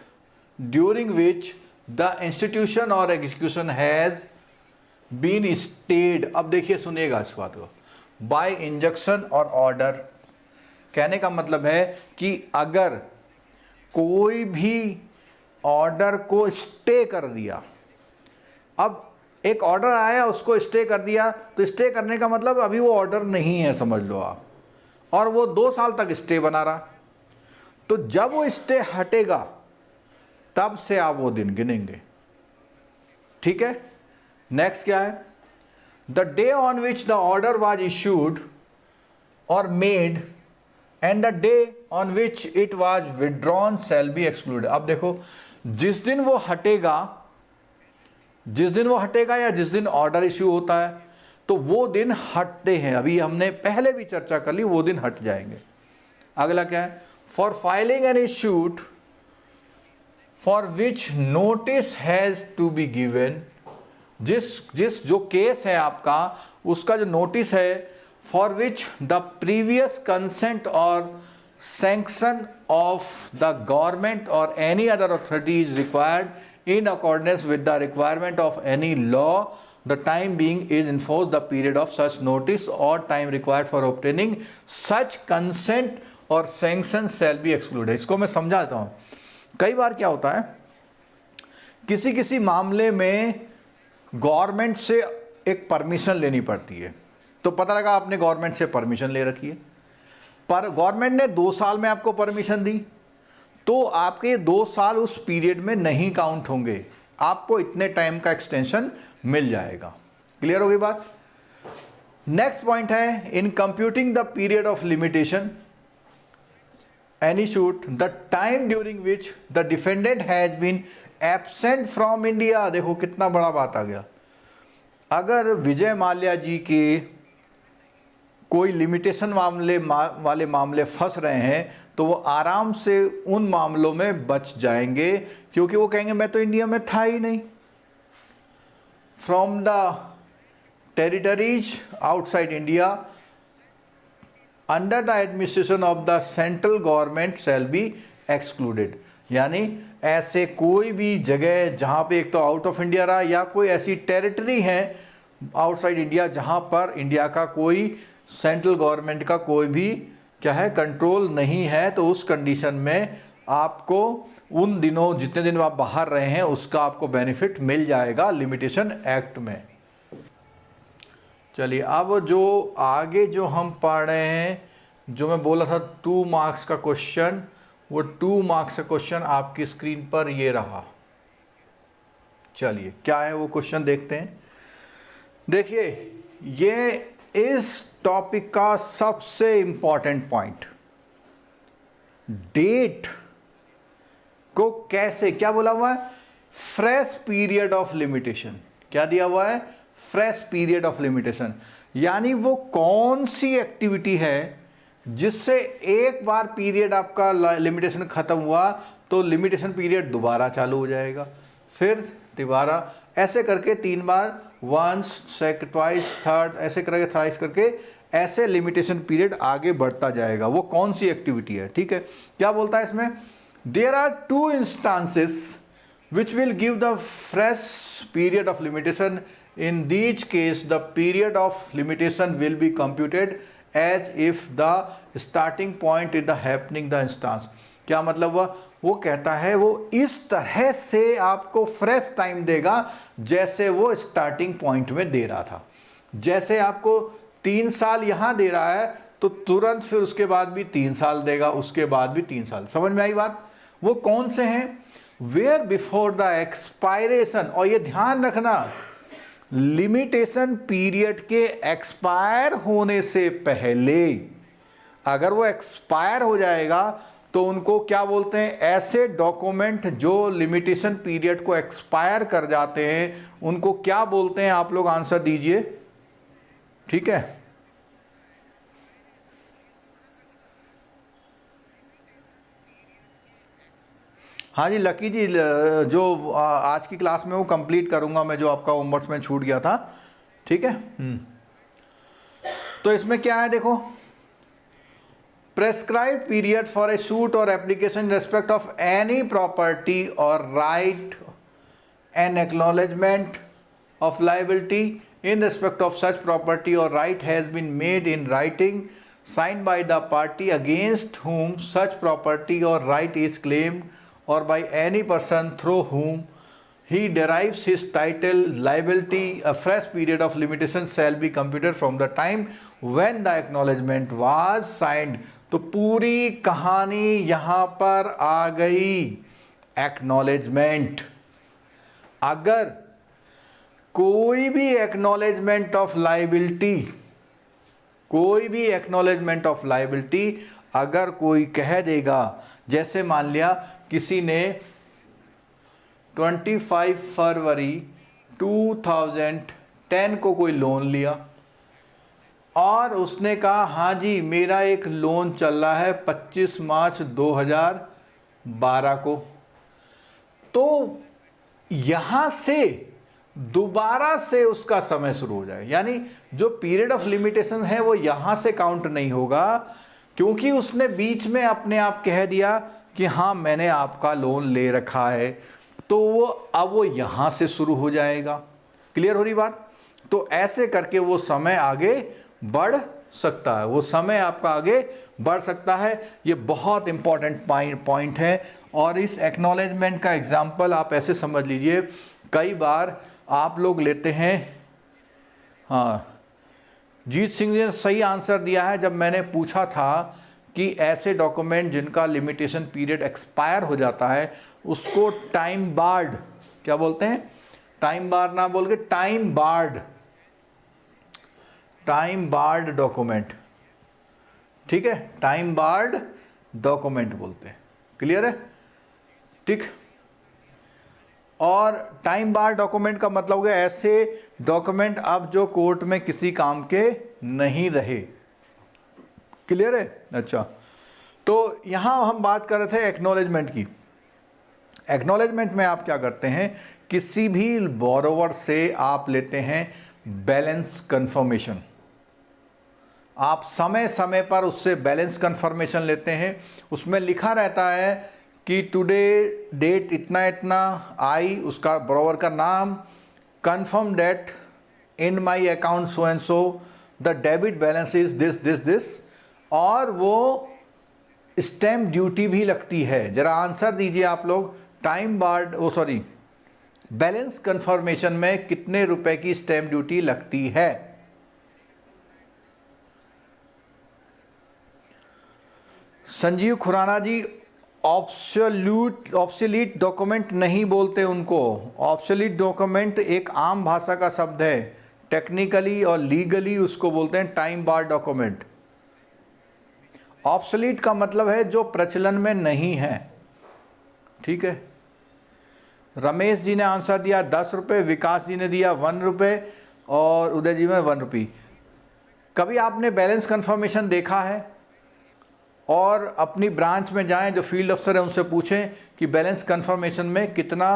during which the institution और एग्जीक्यूशन हैज़ बीन स्टेड। अब देखिए सुनिएगा इस बात को, बाय इंजंक्शन और ऑर्डर। कहने का मतलब है कि अगर कोई भी ऑर्डर को स्टे कर दिया, अब एक ऑर्डर आया उसको स्टे कर दिया, तो स्टे करने का मतलब अभी वो ऑर्डर नहीं है, समझ लो आप, और वो 2 साल तक स्टे बना रहा, तो जब वो स्टे हटेगा तब से आप वो दिन गिनेंगे, ठीक है। नेक्स्ट क्या है? The day on which the order was issued or made and the day on which it was withdrawn shall be excluded. अब देखो, जिस दिन वो हटेगा या जिस दिन ऑर्डर इश्यू होता है, तो वो दिन हटते हैं, अभी हमने पहले भी चर्चा कर ली, वो दिन हट जाएंगे। अगला क्या है? For filing an issued for which notice has to be given, जिस जो केस है आपका उसका जो नोटिस है, for which the previous consent or sanction of the government or any other authority is required in accordance with the requirement of any law, the time being is enforced the period of such notice or time required for obtaining such consent or sanction shall be excluded। इसको मैं समझाता हूँ। कई बार क्या होता है, किसी किसी मामले में गवर्नमेंट से एक परमिशन लेनी पड़ती है, तो पता लगा आपने गवर्नमेंट से परमिशन ले रखी है, पर गवर्नमेंट ने 2 साल में आपको परमिशन दी, तो आपके 2 साल उस पीरियड में नहीं काउंट होंगे, आपको इतने टाइम का एक्सटेंशन मिल जाएगा। क्लियर होगी बात। नेक्स्ट पॉइंट है, in computing the period of limitation any suit the time during which the defendant has been absent from India. देखो कितना बड़ा बात आ गया। अगर विजय माल्या जी के कोई लिमिटेशन वाले मामले फंस रहे हैं, तो वो आराम से उन मामलों में बच जाएंगे, क्योंकि वो कहेंगे मैं तो इंडिया में था ही नहीं। From the territories outside India under the administration of the central government shell be excluded. यानी ऐसे कोई भी जगह जहाँ पे एक तो आउट ऑफ इंडिया रहा, या कोई ऐसी टेरिटरी है आउटसाइड इंडिया जहाँ पर इंडिया का कोई सेंट्रल गवर्नमेंट का कोई भी क्या है कंट्रोल नहीं है, तो उस कंडीशन में आपको उन दिनों जितने दिन आप बाहर रहे हैं उसका आपको बेनिफिट मिल जाएगा लिमिटेशन एक्ट में। चलिए अब जो आगे जो हम पढ़ रहे हैं, जो मैं बोला था 2 मार्क्स का क्वेश्चन, वो 2 मार्क्स का क्वेश्चन आपकी स्क्रीन पर ये रहा। चलिए क्या है वो क्वेश्चन देखते हैं। देखिए ये इस टॉपिक का सबसे इंपॉर्टेंट पॉइंट, डेट को कैसे, क्या बोला हुआ है, फ्रेश पीरियड ऑफ लिमिटेशन। क्या दिया हुआ है, फ्रेश पीरियड ऑफ लिमिटेशन। यानी वो कौन सी एक्टिविटी है जिससे एक बार पीरियड आपका लिमिटेशन खत्म हुआ तो लिमिटेशन पीरियड दोबारा चालू हो जाएगा, फिर दोबारा, ऐसे करके 3 बार, वंस, सेकंड, ट्वाइस, थर्ड, ऐसे करके थ्राइस करके ऐसे लिमिटेशन पीरियड आगे बढ़ता जाएगा। वो कौन सी एक्टिविटी है, ठीक है। क्या बोलता है इसमें, there are 2 instances which will give the fresh period of limitation. In these case the period of limitation will be computed as if the starting point is the happening the instance. क्या मतलब हुआ, वो कहता है वो इस तरह से आपको फ्रेश टाइम देगा जैसे वो स्टार्टिंग पॉइंट में दे रहा था। जैसे आपको 3 साल यहां दे रहा है, तो तुरंत फिर उसके बाद भी 3 साल देगा, उसके बाद भी 3 साल। समझ में आई बात। वो कौन से हैं, वेयर बिफोर द एक्सपायरेशन, और ये ध्यान रखना लिमिटेशन पीरियड के एक्सपायर होने से पहले, अगर वो एक्सपायर हो जाएगा तो उनको क्या बोलते हैं, ऐसे डॉक्यूमेंट जो लिमिटेशन पीरियड को एक्सपायर कर जाते हैं उनको क्या बोलते हैं, आप लोग आंसर दीजिए, ठीक है। हाँ जी लकी जी, जो आज की क्लास में वो कंप्लीट करूंगा मैं, जो आपका होमवर्क में छूट गया था, ठीक है। तो इसमें क्या है देखो, prescribed period for a suit or application in respect of any property or right and acknowledgement of liability in respect of such property or right has been made in writing signed by the party against whom such property or right is claimed or by any person through whom he derives his title liability. A fresh period of limitation shall be computed from the time when the acknowledgement was signed। तो पूरी कहानी यहां पर आ गई। Acknowledgement, अगर कोई भी acknowledgement of liability, कोई भी एक्नॉलेजमेंट ऑफ लाइबिलिटी अगर कोई कह देगा, जैसे मान लिया किसी ने 25 फरवरी 2010 को कोई लोन लिया और उसने कहा हाँ जी मेरा एक लोन चल रहा है 25 मार्च 2012 को, तो यहाँ से दोबारा से उसका समय शुरू हो जाए। यानी जो पीरियड ऑफ लिमिटेशन है वो यहाँ से काउंट नहीं होगा, क्योंकि उसने बीच में अपने आप कह दिया कि हाँ मैंने आपका लोन ले रखा है। तो वो अब वो यहाँ से शुरू हो जाएगा। क्लियर हो रही बात? तो ऐसे करके वो समय आगे बढ़ सकता है, वो समय आपका आगे बढ़ सकता है। ये बहुत इंपॉर्टेंट पॉइंट है। और इस एक्नॉलेजमेंट का एग्जाम्पल आप ऐसे समझ लीजिए, कई बार आप लोग लेते हैं, हाँ जीत सिंह ने सही आंसर दिया है। जब मैंने पूछा था कि ऐसे डॉक्यूमेंट जिनका लिमिटेशन पीरियड एक्सपायर हो जाता है उसको टाइम बार्ड क्या बोलते हैं, टाइम बार ना बोल के टाइम बार्ड डॉक्यूमेंट, ठीक है, टाइम बार्ड डॉक्यूमेंट बोलते हैं। क्लियर है? ठीक। और टाइम बार डॉक्यूमेंट का मतलब हो गया ऐसे डॉक्यूमेंट अब जो कोर्ट में किसी काम के नहीं रहे। क्लियर है? अच्छा, तो यहां हम बात कर रहे थे एक्नॉलेजमेंट की। एक्नॉलेजमेंट में आप क्या करते हैं, किसी भी बोरोवर से आप लेते हैं बैलेंस कंफर्मेशन। आप समय समय पर उससे बैलेंस कंफर्मेशन लेते हैं। उसमें लिखा रहता है कि टुडे डेट इतना इतना आई, उसका बोरोवर का नाम, confirm date in my account so and so, the debit balance is this this this, और वो स्टैम्प ड्यूटी भी लगती है। जरा आंसर दीजिए आप लोग, टाइम बार्ड बैलेंस कंफर्मेशन में कितने रुपए की स्टैम्प ड्यूटी लगती है? संजीव खुराना जी, ऑब्सोल्यूट डॉक्यूमेंट नहीं बोलते उनको। ऑब्सोल्यूट डॉक्यूमेंट एक आम भाषा का शब्द है, टेक्निकली और लीगली उसको बोलते हैं टाइम बार डॉक्यूमेंट। ऑब्सोल्यूट का मतलब है जो प्रचलन में नहीं है। ठीक है, रमेश जी ने आंसर दिया 10 रुपये, विकास जी ने दिया 1 रुपये और उदय जी में 1 रुपये। कभी आपने बैलेंस कंफर्मेशन देखा है? और अपनी ब्रांच में जाएं, जो फील्ड अफसर है उनसे पूछें कि बैलेंस कंफर्मेशन में कितना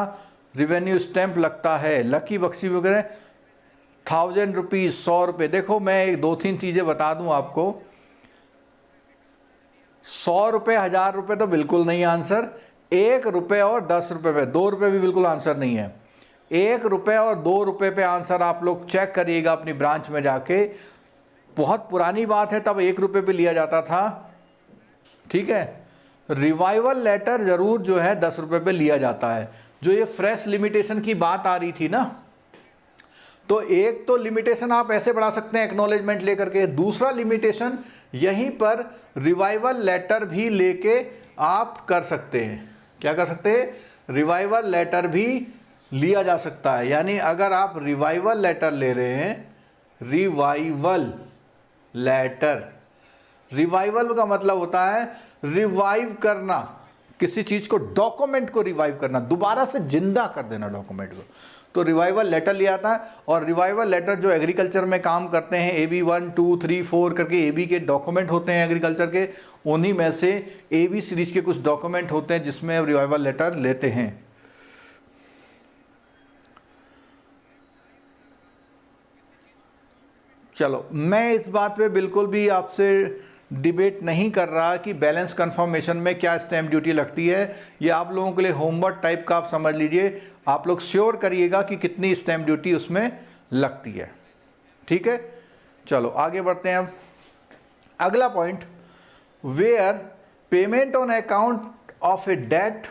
रिवेन्यू स्टैंप लगता है। लकी बख्शी वगैरह 1000 रुपीज़, 100 रुपये। देखो मैं 2-3 चीज़ें बता दूं आपको, 100 रुपये 1000 रुपये तो बिल्कुल नहीं आंसर। 1 रुपये और 10 रुपये पे, 2 रुपये भी बिल्कुल आंसर नहीं है। 1 रुपये और 2 रुपये पे आंसर आप लोग चेक करिएगा अपनी ब्रांच में जाके। बहुत पुरानी बात है, तब 1 रुपये पे लिया जाता था। ठीक है, रिवाइवल लेटर जरूर जो है 10 रुपये पे लिया जाता है। जो ये फ्रेश लिमिटेशन की बात आ रही थी ना, तो एक तो लिमिटेशन आप ऐसे बढ़ा सकते हैं एक्नॉलेजमेंट लेकर के, दूसरा लिमिटेशन यहीं पर रिवाइवल लेटर भी लेके आप कर सकते हैं। क्या कर सकते हैं? रिवाइवल लेटर भी लिया जा सकता है। यानी अगर आप रिवाइवल लेटर ले रहे हैं, रिवाइवल लेटर, रिवाइवल का मतलब होता है रिवाइव करना, किसी चीज को, डॉक्यूमेंट को रिवाइव करना, दोबारा से जिंदा कर देना डॉक्यूमेंट को, तो रिवाइवल लेटर लिया आता है। और रिवाइवल लेटर जो एग्रीकल्चर में काम करते हैं, AB 1, 2, 3, 4 करके AB के डॉक्यूमेंट होते हैं एग्रीकल्चर के, उन्हीं में से AB सीरीज के कुछ डॉक्यूमेंट होते हैं जिसमें रिवाइवल लेटर लेते हैं। चलो, मैं इस बात पे बिल्कुल भी आपसे डिबेट नहीं कर रहा कि बैलेंस कंफर्मेशन में क्या स्टैम्प ड्यूटी लगती है। ये आप लोगों के लिए होमवर्क टाइप का आप समझ लीजिए। आप लोग श्योर करिएगा कि कितनी स्टैम्प ड्यूटी उसमें लगती है। ठीक है, चलो आगे बढ़ते हैं। अब अगला point, where payment on account of a debt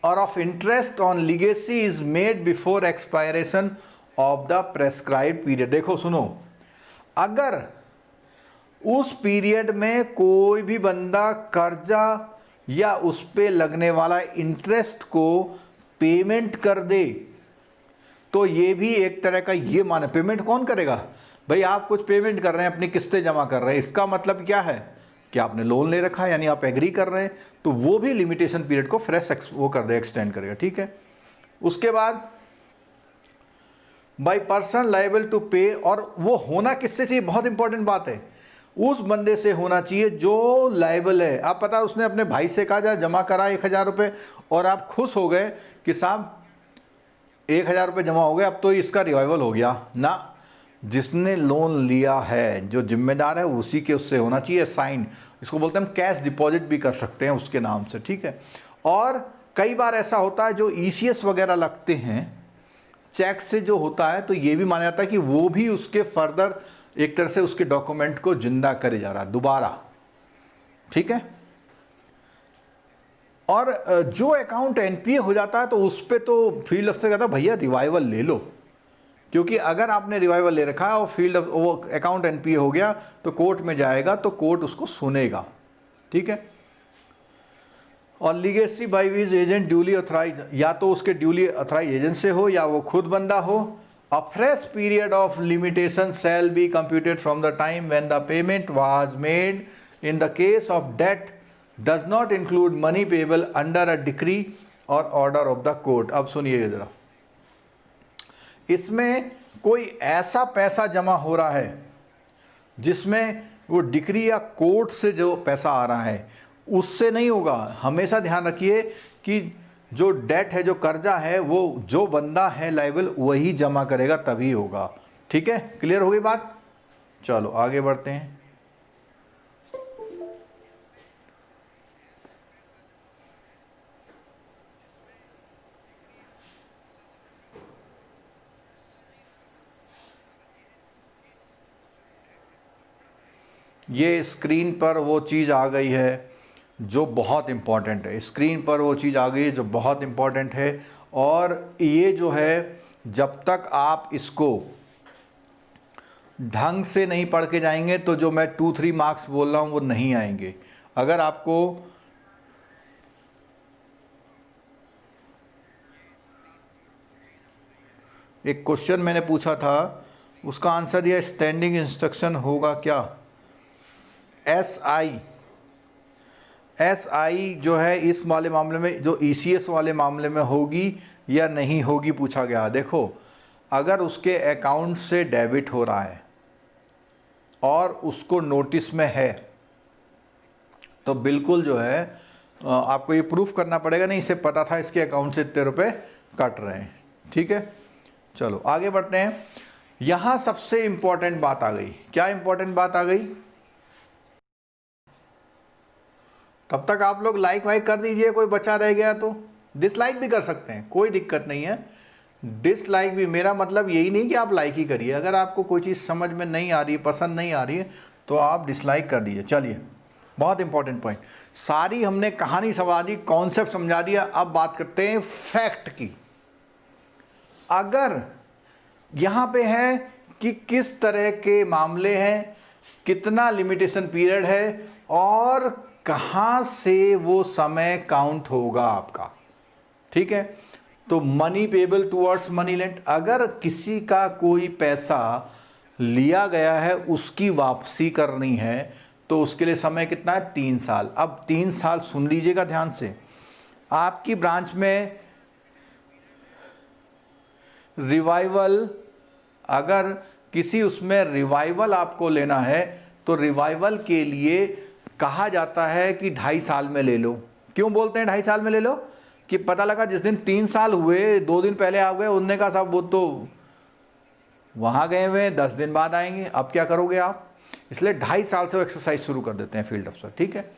or of interest on legacy is made before expiration of the prescribed period. देखो सुनो, अगर उस पीरियड में कोई भी बंदा कर्जा या उस पे लगने वाला इंटरेस्ट को पेमेंट कर दे, तो ये भी एक तरह का, ये माने पेमेंट कौन करेगा भाई? आप कुछ पेमेंट कर रहे हैं, अपनी किस्तें जमा कर रहे हैं, इसका मतलब क्या है कि आपने लोन ले रखा है, यानी आप एग्री कर रहे हैं, तो वो भी लिमिटेशन पीरियड को फ्रेश वो कर दे, एक्सटेंड करेगा। ठीक है, उसके बाद बाय पर्सन लायबल टू पे, और वो होना किससे चाहिए? बहुत इंपॉर्टेंट बात है, उस बंदे से होना चाहिए जो लायबल है। आप पता, उसने अपने भाई से कहा जा जमा करा 1000 रुपये, और आप खुश हो गए कि साहब 1000 रुपये जमा हो गए, अब तो इसका रिवाइवल हो गया ना। जिसने लोन लिया है, जो जिम्मेदार है, उसी के उससे होना चाहिए साइन। इसको बोलते हैं हम कैश डिपॉजिट भी कर सकते हैं उसके नाम से। ठीक है, और कई बार ऐसा होता है जो ECS वगैरह लगते हैं चेक से जो होता है, तो ये भी माना जाता है कि वो भी उसके फर्दर एक तरह से उसके डॉक्यूमेंट को जिंदा करे जा रहा है दोबारा, ठीक है। और जो अकाउंट NPA हो जाता है तो उस पर तो फील्ड अफसर कहता है भैया रिवाइवल ले लो, क्योंकि अगर आपने रिवाइवल ले रखा है और वो अकाउंट NPA हो गया तो कोर्ट में जाएगा तो कोर्ट उसको सुनेगा, ठीक है। और legacy by his agent duly authorise, या तो उसके ड्यूली ऑथराइज एजेंट से हो या वो खुद बंदा हो। अ fresh period of limitation shall be computed from the time when the payment was made in the case of date does not include money payable under a decree और order of the court. अब सुनिए जरा, इसमें कोई ऐसा पैसा जमा हो रहा है जिसमें वो डिक्री या कोर्ट से जो पैसा आ रहा है उससे नहीं होगा। हमेशा ध्यान रखिए कि जो डेट है, जो कर्जा है, वो जो बंदा है लायबल वही जमा करेगा तभी होगा, ठीक है। क्लियर हो गई बात? चलो आगे बढ़ते हैं। ये स्क्रीन पर वो चीज़ आ गई है जो बहुत इम्पॉर्टेंट है, स्क्रीन पर वो चीज़ आ गई है जो बहुत इम्पॉर्टेंट है। और ये जो है जब तक आप इसको ढंग से नहीं पढ़ के जाएंगे तो जो मैं 2-3 मार्क्स बोल रहा हूँ वो नहीं आएंगे। अगर आपको एक क्वेश्चन मैंने पूछा था उसका आंसर यह स्टैंडिंग इंस्ट्रक्शन होगा क्या, SI जो है इस वाले मामले में, जो ECS वाले मामले में होगी या नहीं होगी पूछा गया। देखो अगर उसके अकाउंट से डेबिट हो रहा है और उसको नोटिस में है तो बिल्कुल जो है आपको ये प्रूफ करना पड़ेगा, नहीं इसे पता था इसके अकाउंट से इतने रुपए कट रहे हैं, ठीक है। चलो आगे बढ़ते हैं। यहाँ सबसे इंपॉर्टेंट बात आ गई। क्या इंपॉर्टेंट बात आ गई? तब तक आप लोग लाइक वाइक कर दीजिए, कोई बचा रह गया तो डिसलाइक भी कर सकते हैं, कोई दिक्कत नहीं है। डिसलाइक भी, मेरा मतलब यही नहीं कि आप लाइक ही करिए, अगर आपको कोई चीज़ समझ में नहीं आ रही है, पसंद नहीं आ रही है तो आप डिसलाइक कर दीजिए। चलिए बहुत इंपॉर्टेंट पॉइंट, सारी हमने कहानी समझा दी, कॉन्सेप्ट समझा दिया। अब बात करते हैं फैक्ट की। अगर यहाँ पे है कि किस तरह के मामले हैं, कितना लिमिटेशन पीरियड है और कहाँ से वो समय काउंट होगा आपका, ठीक है। तो money payable towards money lent, अगर किसी का कोई पैसा लिया गया है उसकी वापसी करनी है तो उसके लिए समय कितना है? 3 साल। अब 3 साल सुन लीजिएगा ध्यान से, आपकी ब्रांच में रिवाइवल, अगर किसी उसमें रिवाइवल आपको लेना है तो रिवाइवल के लिए कहा जाता है कि 2.5 साल में ले लो। क्यों बोलते हैं 2.5 साल में ले लो? कि पता लगा जिस दिन 3 साल हुए 2 दिन पहले आ गए, उनने कहा साहब वो तो वहाँ गए हुए 10 दिन बाद आएंगे, अब क्या करोगे आप? इसलिए 2.5 साल से वो एक्सरसाइज शुरू कर देते हैं फील्ड अफसर, ठीक है।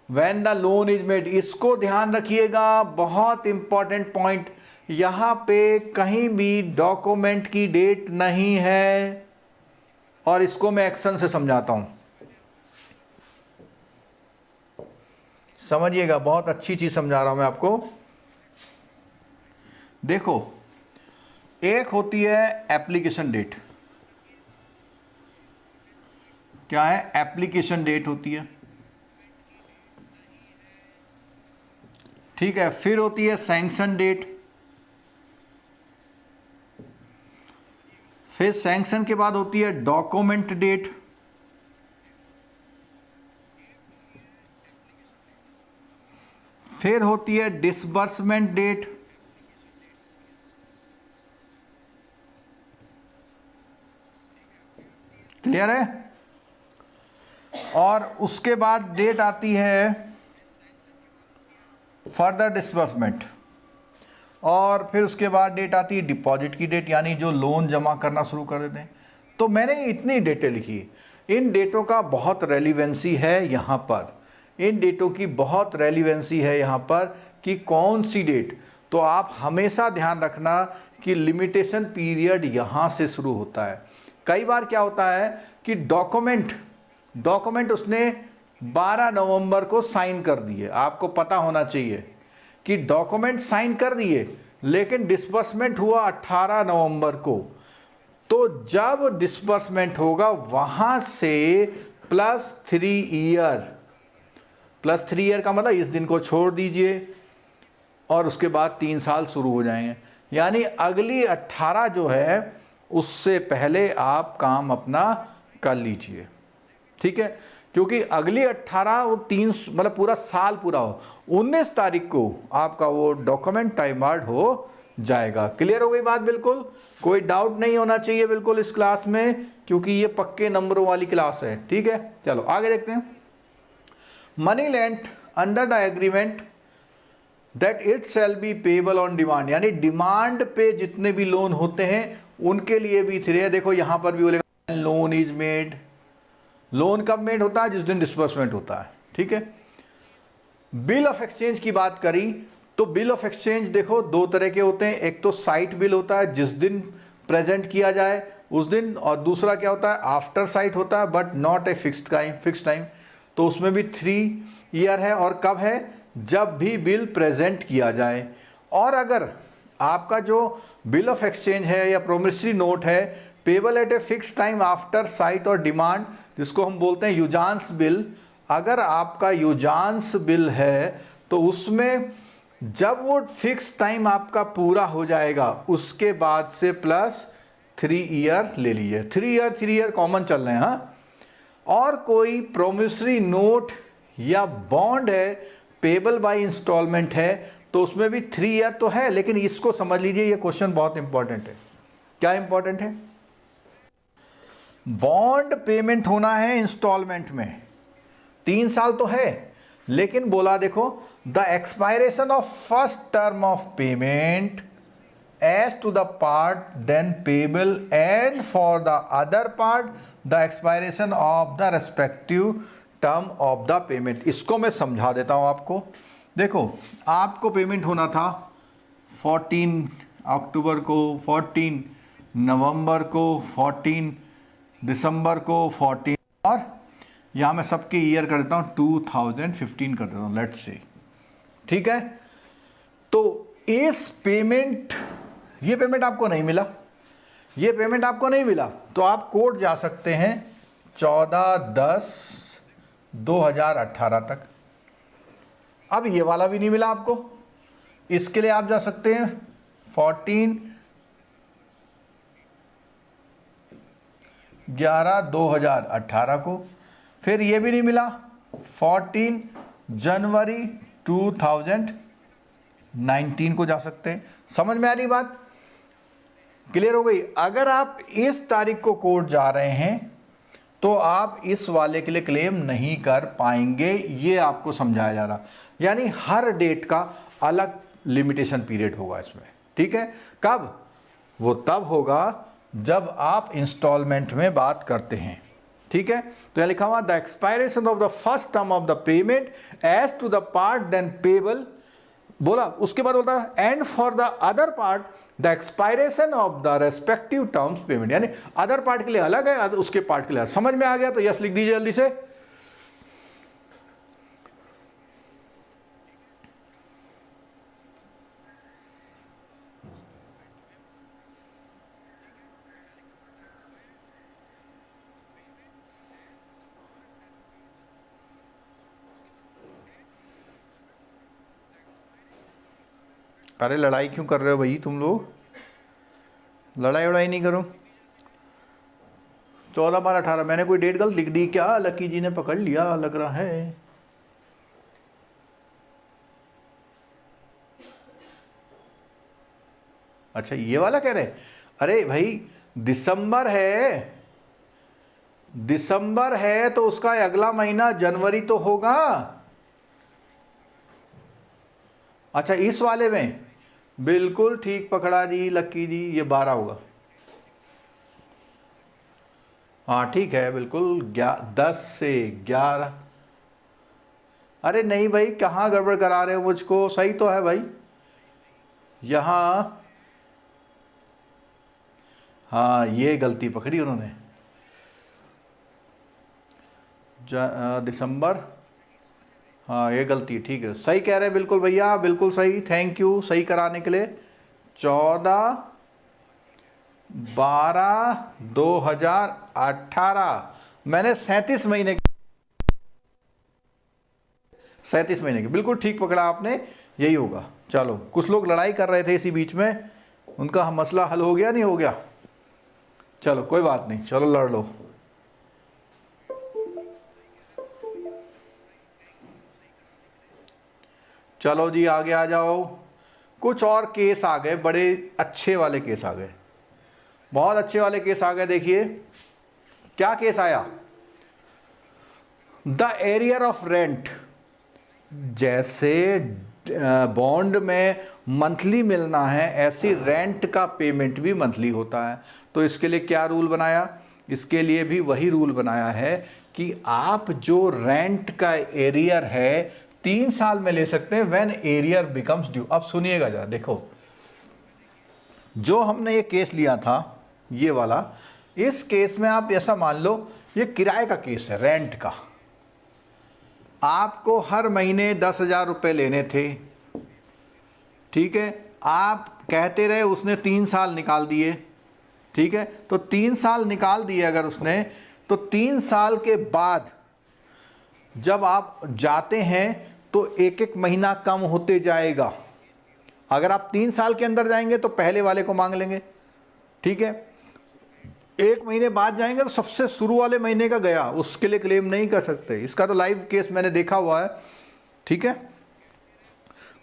When the loan is made, इसको ध्यान रखिएगा, बहुत इंपॉर्टेंट पॉइंट। यहाँ पे कहीं भी डॉक्यूमेंट की डेट नहीं है और इसको मैं एक्शन से समझाता हूँ, समझिएगा, बहुत अच्छी चीज समझा रहा हूं मैं आपको। देखो एक होती है एप्लीकेशन डेट, क्या है? एप्लीकेशन डेट होती है, ठीक है। फिर होती है सैंक्शन डेट, फिर सैंक्शन के बाद होती है डॉक्यूमेंट डेट, फिर होती है डिसबर्समेंट डेट, क्लियर है? और उसके बाद डेट आती है फर्दर डिसबर्समेंट, और फिर उसके बाद डेट आती है डिपॉजिट की डेट, यानी जो लोन जमा करना शुरू कर देते हैं। तो मैंने इतनी डेटें लिखी, इन डेटों का बहुत रेलिवेंसी है यहाँ पर, इन डेटों की बहुत रेलिवेंसी है यहाँ पर कि कौन सी डेट, तो आप हमेशा ध्यान रखना कि लिमिटेशन पीरियड यहाँ से शुरू होता है। कई बार क्या होता है कि डॉक्यूमेंट उसने 12 नवंबर को साइन कर दिए, आपको पता होना चाहिए कि डॉक्यूमेंट साइन कर दिए लेकिन डिस्बर्समेंट हुआ 18 नवंबर को, तो जब डिस्बर्समेंट होगा वहां से +3 ईयर का मतलब इस दिन को छोड़ दीजिए और उसके बाद 3 साल शुरू हो जाएंगे, यानी अगली 18 जो है उससे पहले आप काम अपना कर लीजिए, ठीक है, क्योंकि अगली 18 वो 3 मतलब पूरा साल पूरा हो, 19 तारीख को आपका वो डॉक्यूमेंट टाइम बार्ड हो जाएगा। क्लियर हो गई बात? बिल्कुल कोई डाउट नहीं होना चाहिए बिल्कुल इस क्लास में, क्योंकि ये पक्के नंबरों वाली क्लास है, ठीक है। चलो आगे देखते हैं। Money lent under the agreement that it shall be payable on demand, यानी डिमांड पे जितने भी लोन होते हैं उनके लिए भी 3 है। देखो यहां पर भी बोलेगा लोन इज मेड, लोन कब मेड होता है? जिस दिन डिस्बर्समेंट होता है, ठीक है। बिल ऑफ एक्सचेंज की बात करी तो बिल ऑफ एक्सचेंज देखो 2 तरह के होते हैं, एक तो साइट बिल होता है जिस दिन प्रेजेंट किया जाए उस दिन, और दूसरा क्या होता है आफ्टर साइट होता है but not a fixed time, तो उसमें भी 3 ईयर है। और कब है? जब भी बिल प्रेजेंट किया जाए। और अगर आपका जो बिल ऑफ एक्सचेंज है या प्रोमिसरी नोट है payable eight a fix time after site और डिमांड, जिसको हम बोलते हैं यूजांस बिल, अगर आपका यूजांस बिल है तो उसमें जब वो फिक्स टाइम आपका पूरा हो जाएगा उसके बाद से +3 ईयर ले लीजिए। 3 ईयर कॉमन चल रहे हैं, हाँ। और कोई प्रोमिसरी नोट या बॉन्ड है पेबल बाय इंस्टॉलमेंट है तो उसमें भी 3 ईयर तो है, लेकिन इसको समझ लीजिए, ये क्वेश्चन बहुत इंपॉर्टेंट है। क्या इंपॉर्टेंट है? बॉन्ड पेमेंट होना है इंस्टॉलमेंट में, 3 साल तो है, लेकिन बोला देखो the expiration of first term of payment as to the part then payable and for the other part the expiration of the respective term of the payment. इसको मैं समझा देता हूं आपको। देखो आपको पेमेंट होना था 14 अक्टूबर को, 14 नवंबर को, 14 दिसंबर को, 14, और यहाँ मैं सबके ईयर कर देता हूँ 2015 कर देता हूँ, लेट्स से, ठीक है। तो इस पेमेंट, ये पेमेंट आपको नहीं मिला, ये पेमेंट आपको नहीं मिला, तो आप कोर्ट जा सकते हैं 14/10/2018 तक। अब ये वाला भी नहीं मिला आपको, इसके लिए आप जा सकते हैं 14/11/2018 को। फिर ये भी नहीं मिला 14 जनवरी 2019 को जा सकते हैं। समझ में आ रही बात? क्लियर हो गई? अगर आप इस तारीख को कोर्ट जा रहे हैं तो आप इस वाले के लिए क्लेम नहीं कर पाएंगे, ये आपको समझाया जा रहा। यानी हर डेट का अलग लिमिटेशन पीरियड होगा इसमें, ठीक है। कब? वो तब होगा जब आप इंस्टॉलमेंट में बात करते हैं, ठीक है। तो यह लिखा हुआ the expiration of the first term of the payment as to the part then payable, बोला उसके बाद बोलता है and for the other part the expiration of the respective terms payment, यानी अदर पार्ट के लिए अलग है, उसके पार्ट के लिए। समझ में आ गया? तो यस लिख दीजिए जल्दी से। अरे लड़ाई क्यों कर रहे हो भाई तुम लोग? लड़ाई वड़ाई नहीं करो। 14/12/18 मैंने कोई डेट गलत लिख दी क्या? लकी जी ने पकड़ लिया लग रहा है। अच्छा ये वाला कह रहे? अरे भाई दिसंबर है तो उसका अगला महीना जनवरी तो होगा। अच्छा इस वाले में बिल्कुल ठीक पकड़ा जी लक्की जी, ये 12 होगा। हाँ ठीक है बिल्कुल, 10 से 11, अरे नहीं भाई, कहाँ गड़बड़ करा रहे हो मुझको, सही तो है भाई यहाँ। हाँ ये गलती पकड़ी उन्होंने, दिसंबर, हाँ ये गलती, ठीक है सही कह रहे हैं बिल्कुल भैया, बिल्कुल सही, थैंक यू सही कराने के लिए। 14/12/2018, मैंने 37 महीने, 37 महीने की, बिल्कुल ठीक पकड़ा आपने, यही होगा। चलो कुछ लोग लड़ाई कर रहे थे इसी बीच में, उनका मसला हल हो गया नहीं हो गया, चलो कोई बात नहीं, चलो लड़ लो। चलो जी आगे आ जाओ, कुछ और केस आ गए, बड़े अच्छे वाले केस आ गए, बहुत अच्छे वाले केस आ गए। देखिए क्या केस आया, द एरियर ऑफ रेंट, जैसे बॉन्ड में मंथली मिलना है, ऐसी रेंट का पेमेंट भी मंथली होता है। तो इसके लिए क्या रूल बनाया, इसके लिए भी वही रूल बनाया है कि आप जो रेंट का एरियर है 3 साल में ले सकते हैं, व्हेन एरियर बिकम्स ड्यू। अब सुनिएगा जरा, देखो जो हमने ये केस लिया था ये वाला, इस केस में आप ऐसा मान लो ये किराए का केस है, रेंट का, आपको हर महीने 10,000 रुपये लेने थे, ठीक है, आप कहते रहे, उसने 3 साल निकाल दिए, ठीक है, तो 3 साल निकाल दिए अगर उसने, तो 3 साल के बाद जब आप जाते हैं तो एक एक महीना कम होते जाएगा। अगर आप 3 साल के अंदर जाएंगे तो पहले वाले को मांग लेंगे, ठीक है, 1 महीने बाद जाएंगे तो सबसे शुरू वाले महीने का गया, उसके लिए क्लेम नहीं कर सकते। इसका तो लाइव केस मैंने देखा हुआ है, ठीक है,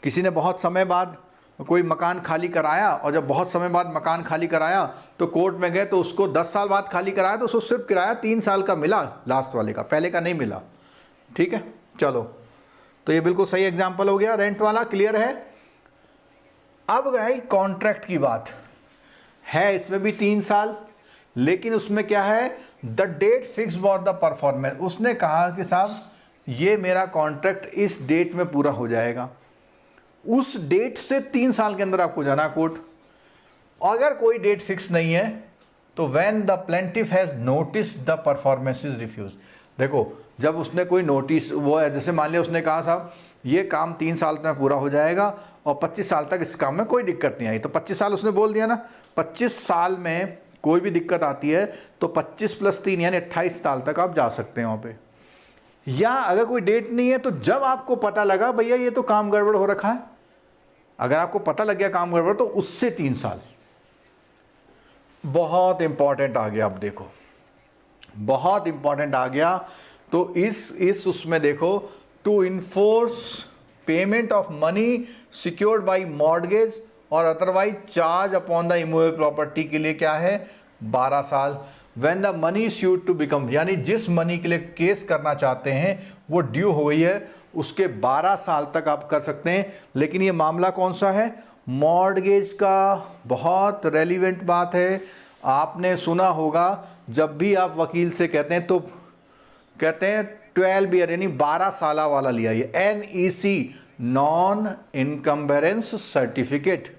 किसी ने बहुत समय बाद कोई मकान खाली कराया, और जब बहुत समय बाद मकान खाली कराया तो कोर्ट में गए, तो उसको 10 साल बाद खाली कराया तो उसको सिर्फ किराया 3 साल का मिला, लास्ट वाले का, पहले का नहीं मिला, ठीक है। चलो तो ये बिल्कुल सही एग्जाम्पल हो गया, रेंट वाला क्लियर है। अब गई कॉन्ट्रैक्ट की बात है, इसमें भी 3 साल, लेकिन उसमें क्या है, the date fix for the performance. उसने कहा कि साहब ये मेरा कॉन्ट्रैक्ट इस डेट में पूरा हो जाएगा, उस डेट से 3 साल के अंदर आपको जाना कोर्ट। अगर कोई डेट फिक्स नहीं है तो when the plaintiff has notice the performance is refuse. देखो जब उसने कोई नोटिस, वो है जैसे मान लिया उसने कहा साहब ये काम 3 साल में पूरा हो जाएगा और 25 साल तक इस काम में कोई दिक्कत नहीं आई, तो 25 साल उसने बोल दिया ना, 25 साल में कोई भी दिक्कत आती है तो 25 + 3 यानी 28 साल तक आप जा सकते हैं वहाँ पे। या अगर कोई डेट नहीं है तो जब आपको पता लगा भैया ये तो काम गड़बड़ हो रखा है, अगर आपको पता लग गया काम गड़बड़, तो उससे 3 साल। बहुत इंपॉर्टेंट आ गया, अब देखो बहुत इंपॉर्टेंट आ गया। तो इस उसमें देखो, to enforce payment of money secured by mortgage or otherwise charge upon the immovable property के लिए क्या है, 12 साल। When the money sued to become, यानी जिस मनी के लिए केस करना चाहते हैं वो ड्यू हो गई है, उसके 12 साल तक आप कर सकते हैं। लेकिन ये मामला कौन सा है, मॉर्गेज का। बहुत रेलिवेंट बात है, आपने सुना होगा जब भी आप वकील से कहते हैं तो कहते हैं 12 ईयर यानी 12 साल वाला लिया, ये NEC नॉन इनकम्बेरेंस सर्टिफिकेट,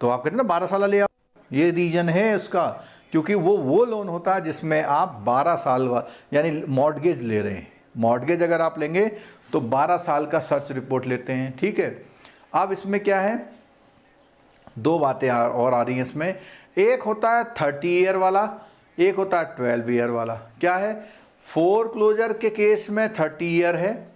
तो आप कहते हैं ना 12 साल लिया, ये रीजन है उसका, क्योंकि वो लोन होता है जिसमें आप 12 साल यानी मॉर्गेज ले रहे हैं। मॉर्गेज अगर आप लेंगे तो 12 साल का सर्च रिपोर्ट लेते हैं, ठीक है। अब इसमें क्या है, 2 बातें और आ रही हैं इसमें, एक होता है 30 ईयर वाला, एक होता है 12 ईयर वाला। क्या है, फोरक्लोजर के केस में 30 ईयर है,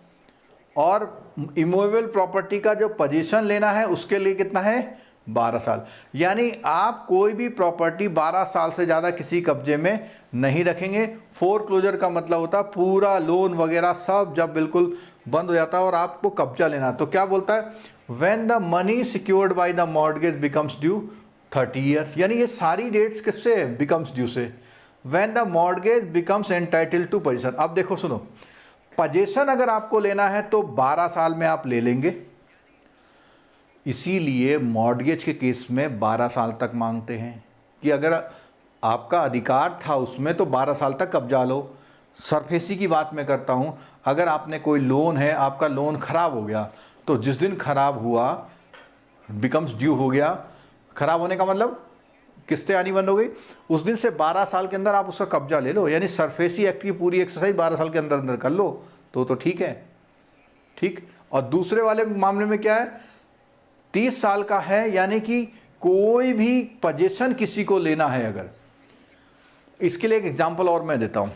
और इमूवेबल प्रॉपर्टी का जो पोजीशन लेना है उसके लिए कितना है, 12 साल। यानी आप कोई भी प्रॉपर्टी 12 साल से ज़्यादा किसी कब्जे में नहीं रखेंगे। फोरक्लोजर का मतलब होता है पूरा लोन वगैरह सब जब बिल्कुल बंद हो जाता है और आपको कब्जा लेना, तो क्या बोलता है, when the money secured by the mortgage becomes due 30 year, यानी ये सारी डेट्स किससे, बिकम्स ड्यू से। When the mortgage becomes entitled to position. अब देखो सुनो, पोजीशन अगर आपको लेना है तो 12 साल में आप ले लेंगे, इसीलिए मॉर्गेज के केस में 12 साल तक मांगते हैं कि अगर आपका अधिकार था उसमें तो 12 साल तक कब्जा लो। सरफेसी की बात मैं करता हूँ, अगर आपने कोई लोन है, आपका लोन ख़राब हो गया, तो जिस दिन ख़राब हुआ, बिकम्स ड्यू हो गया, ख़राब होने का मतलब किस्तें आनी बंद हो गई, उस दिन से 12 साल के अंदर आप उसका कब्जा ले लो, यानी सरफेसी एक्ट की पूरी एक्सरसाइज 12 साल के अंदर अंदर कर लो तो ठीक है, ठीक। और दूसरे वाले मामले में क्या है, 30 साल का है, यानी कि कोई भी पोजीशन किसी को लेना है अगर, इसके लिए एक एग्जांपल और मैं देता हूँ।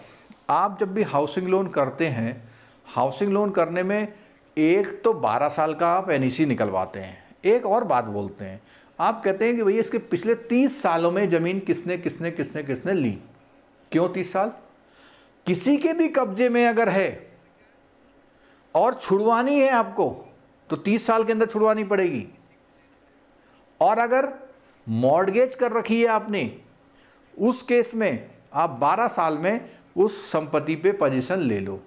आप जब भी हाउसिंग लोन करते हैं, हाउसिंग लोन करने में एक तो 12 साल का आप एनईसी निकलवाते हैं, एक और बात बोलते हैं, आप कहते हैं कि भैया इसके पिछले 30 सालों में ज़मीन किसने किसने किसने किसने ली। क्यों 30 साल? किसी के भी कब्जे में अगर है और छुड़वानी है आपको, तो 30 साल के अंदर छुड़वानी पड़ेगी। और अगर मॉर्गेज कर रखी है आपने, उस केस में आप 12 साल में उस संपत्ति पे पोजीशन ले लो।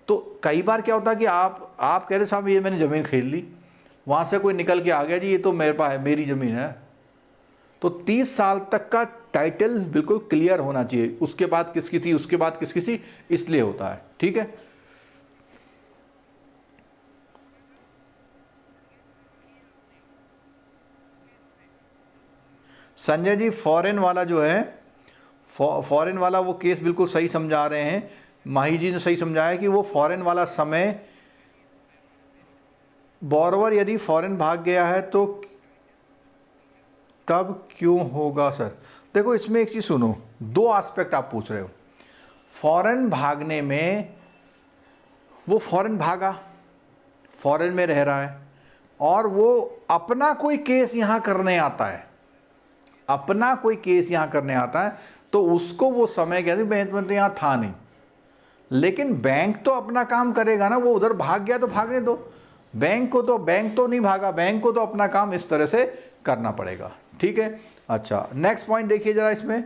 तो कई बार क्या होता है कि आप कह रहे साहब ये मैंने ज़मीन खरीद ली, वहाँ से कोई निकल के आ गया जी ये तो मेरे पास है, मेरी ज़मीन है, तो 30 साल तक का टाइटल बिल्कुल क्लियर होना चाहिए, उसके बाद किसकी थी, उसके बाद किसकी थी, इसलिए होता है, ठीक है। संजय जी फॉरेन वाला जो है, फॉरेन वाला वो केस बिल्कुल सही समझा रहे हैं, माही जी ने सही समझाया कि वो फॉरेन वाला समय, बोरोवर यदि फॉरेन भाग गया है तो तब क्यों होगा सर। देखो इसमें एक चीज़ सुनो, दो एस्पेक्ट आप पूछ रहे हो। फॉरेन भागने में, वो फॉरेन भागा, फॉरेन में रह रहा है और वो अपना कोई केस यहाँ करने आता है, अपना कोई केस यहाँ करने आता है, तो उसको वो समय कहते हैं मैं तो यहाँ था नहीं। लेकिन बैंक तो अपना काम करेगा ना, वो उधर भाग गया तो भागने दो, बैंक तो नहीं भागा, बैंक को तो अपना काम इस तरह से करना पड़ेगा, ठीक है। अच्छा नेक्स्ट पॉइंट देखिए जरा इसमें,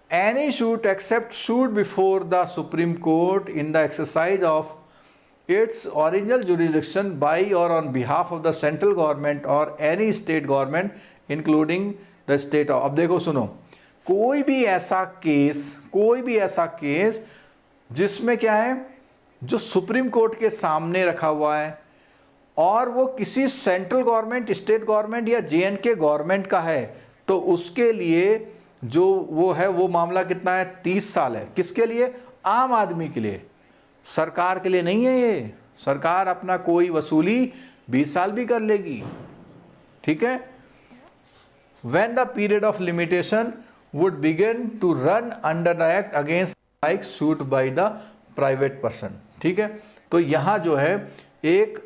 any suit except suit before the Supreme Court in the exercise of its original jurisdiction by or on behalf of the central government or any state government including the state of. अब देखो सुनो, कोई भी ऐसा case जिसमें क्या है, जो सुप्रीम कोर्ट के सामने रखा हुआ है और वो किसी सेंट्रल गवर्नमेंट, स्टेट गवर्नमेंट या जेएंडके गवर्नमेंट का है, तो उसके लिए जो वो है वो मामला कितना है, 30 साल है। किसके लिए? आम आदमी के लिए, सरकार के लिए नहीं है ये। सरकार अपना कोई वसूली 20 साल भी कर लेगी, ठीक है। When the period of limitation would begin to run under the act against like suit by the private person, ठीक है। तो यहाँ जो है एक,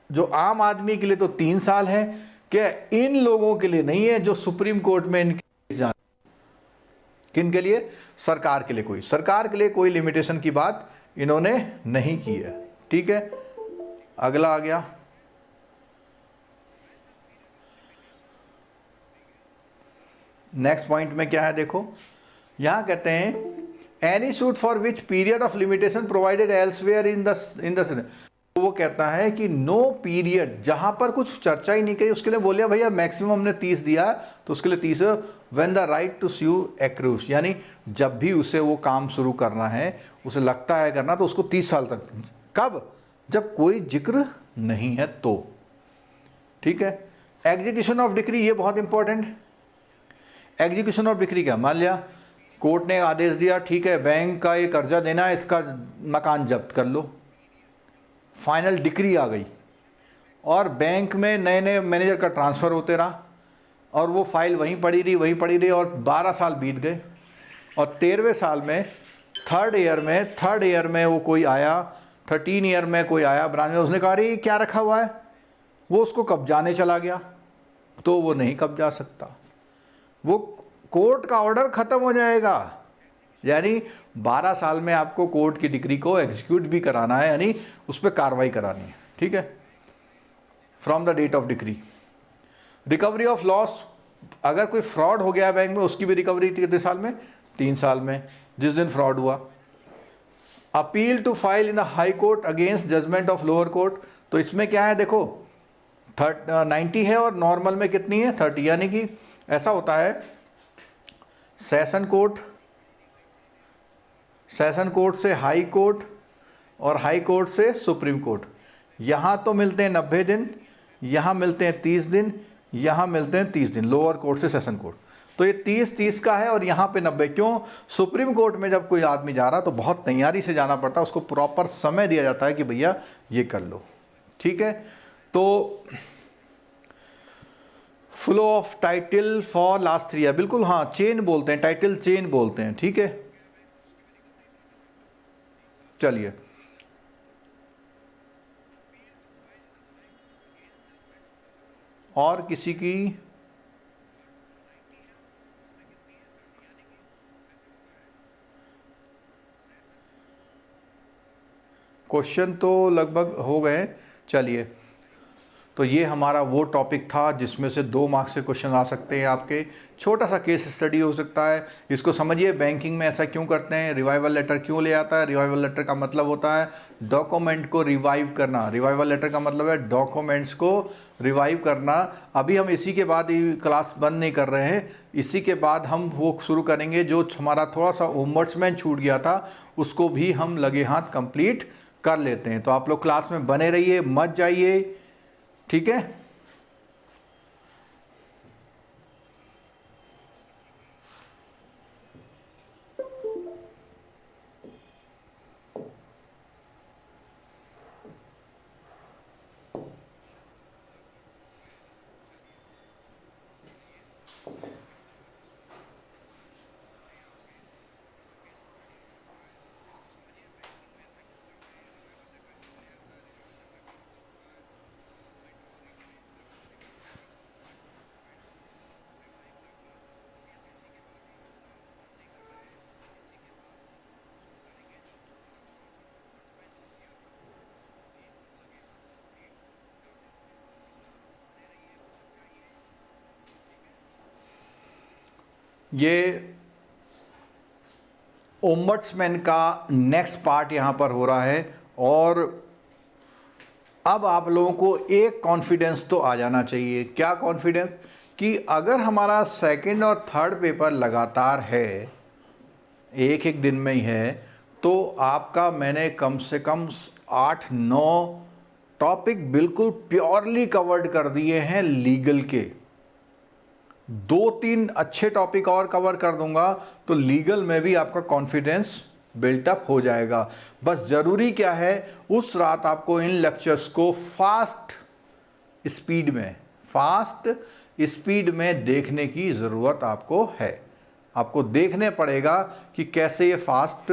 जो आम आदमी के लिए तो 3 साल है, क्या इन लोगों के लिए नहीं है जो सुप्रीम कोर्ट में इनके जान, किन के लिए? सरकार के लिए कोई लिमिटेशन की बात इन्होंने नहीं की है, ठीक है। अगला आ गया, नेक्स्ट पॉइंट में क्या है देखो, यहां कहते हैं any suit for which period of limitation provided elsewhere in the वो कहता है कि नो पीरियड, जहां पर कुछ चर्चा ही नहीं करी उसके लिए बोलिया भैया मैक्सिमम हमने 30 दिया तो उसके लिए 30, when the right to sue accrues, यानी जब भी उसे वो काम शुरू करना है, उसे लगता है करना, तो उसको 30 साल तक। कब? जब कोई जिक्र नहीं है तो, ठीक है। एग्जीक्यूशन ऑफ डिक्री, ये बहुत इंपॉर्टेंट। एग्जीक्यूशन ऑफ डिक्री क्या, मान लिया कोर्ट ने आदेश दिया, ठीक है बैंक का ये कर्जा देना है, इसका मकान जब्त कर लो, फाइनल डिक्री आ गई और बैंक में नए नए मैनेजर का ट्रांसफ़र होते रहा और वो फाइल वहीं पड़ी रही और 12 साल बीत गए और 13वें साल में थर्ड ईयर में वो कोई आया, 13 ईयर में कोई आया ब्रांच में, उसने कहा अरे क्या रखा हुआ है, वो उसको कब्जाने चला गया, तो वो नहीं कब्जा सकता, वो कोर्ट का ऑर्डर ख़त्म हो जाएगा। यानी 12 साल में आपको कोर्ट की डिक्री को एग्जीक्यूट भी कराना है, यानी उस पर कार्रवाई करानी है, ठीक है, from the date of decree. Recovery of loss, अगर कोई फ्रॉड हो गया बैंक में, उसकी भी रिकवरी कितने साल में? 3 साल में, जिस दिन फ्रॉड हुआ। Appeal to file in the high court against judgment of lower court, तो इसमें क्या है देखो 90 है और नॉर्मल में कितनी है 30, यानी कि ऐसा होता है सेशन कोर्ट सेशन कोर्ट से हाई कोर्ट और हाई कोर्ट से सुप्रीम कोर्ट। यहाँ तो मिलते हैं 90 दिन, यहाँ मिलते हैं 30 दिन, यहाँ मिलते हैं 30 दिन लोअर कोर्ट से सेशन कोर्ट। तो ये 30-30 का है और यहाँ पे 90। क्यों? सुप्रीम कोर्ट में जब कोई आदमी जा रहा तो बहुत तैयारी से जाना पड़ता है, उसको प्रॉपर समय दिया जाता है कि भैया ये कर लो, ठीक है। तो flow of title for last 3 year, बिल्कुल हाँ, चेन बोलते हैं, टाइटल चेन बोलते हैं, ठीक है। चलिए और किसी की क्वेश्चन तो लगभग हो गए। चलिए, तो ये हमारा वो टॉपिक था जिसमें से 2 मार्क्स से क्वेश्चन आ सकते हैं आपके। छोटा सा केस स्टडी हो सकता है, इसको समझिए। बैंकिंग में ऐसा क्यों करते हैं, रिवाइवल लेटर क्यों ले आता है। रिवाइवल लेटर का मतलब होता है डॉक्यूमेंट को रिवाइव करना। रिवाइवल लेटर का मतलब है डॉक्यूमेंट्स को रिवाइव करना। अभी हम इसी के बाद ही क्लास बंद नहीं कर रहे हैं, इसी के बाद हम वो शुरू करेंगे जो हमारा थोड़ा सा ओम्बड्समैन छूट गया था, उसको भी हम लगे हाथ कंप्लीट कर लेते हैं। तो आप लोग क्लास में बने रहिए, मत जाइए, ठीक है। ये ओम्बड्समैन का नेक्स्ट पार्ट यहाँ पर हो रहा है। और अब आप लोगों को एक कॉन्फिडेंस तो आ जाना चाहिए। क्या कॉन्फिडेंस? कि अगर हमारा सेकंड और थर्ड पेपर लगातार है, एक एक दिन में ही है, तो आपका मैंने कम से कम 8-9 टॉपिक बिल्कुल प्योरली कवर्ड कर दिए हैं लीगल के। 2-3 अच्छे टॉपिक और कवर कर दूंगा तो लीगल में भी आपका कॉन्फिडेंस बिल्टअप हो जाएगा। बस ज़रूरी क्या है, उस रात आपको इन लेक्चर्स को फास्ट स्पीड में देखने की ज़रूरत आपको है। आपको देखने पड़ेगा कि कैसे ये फास्ट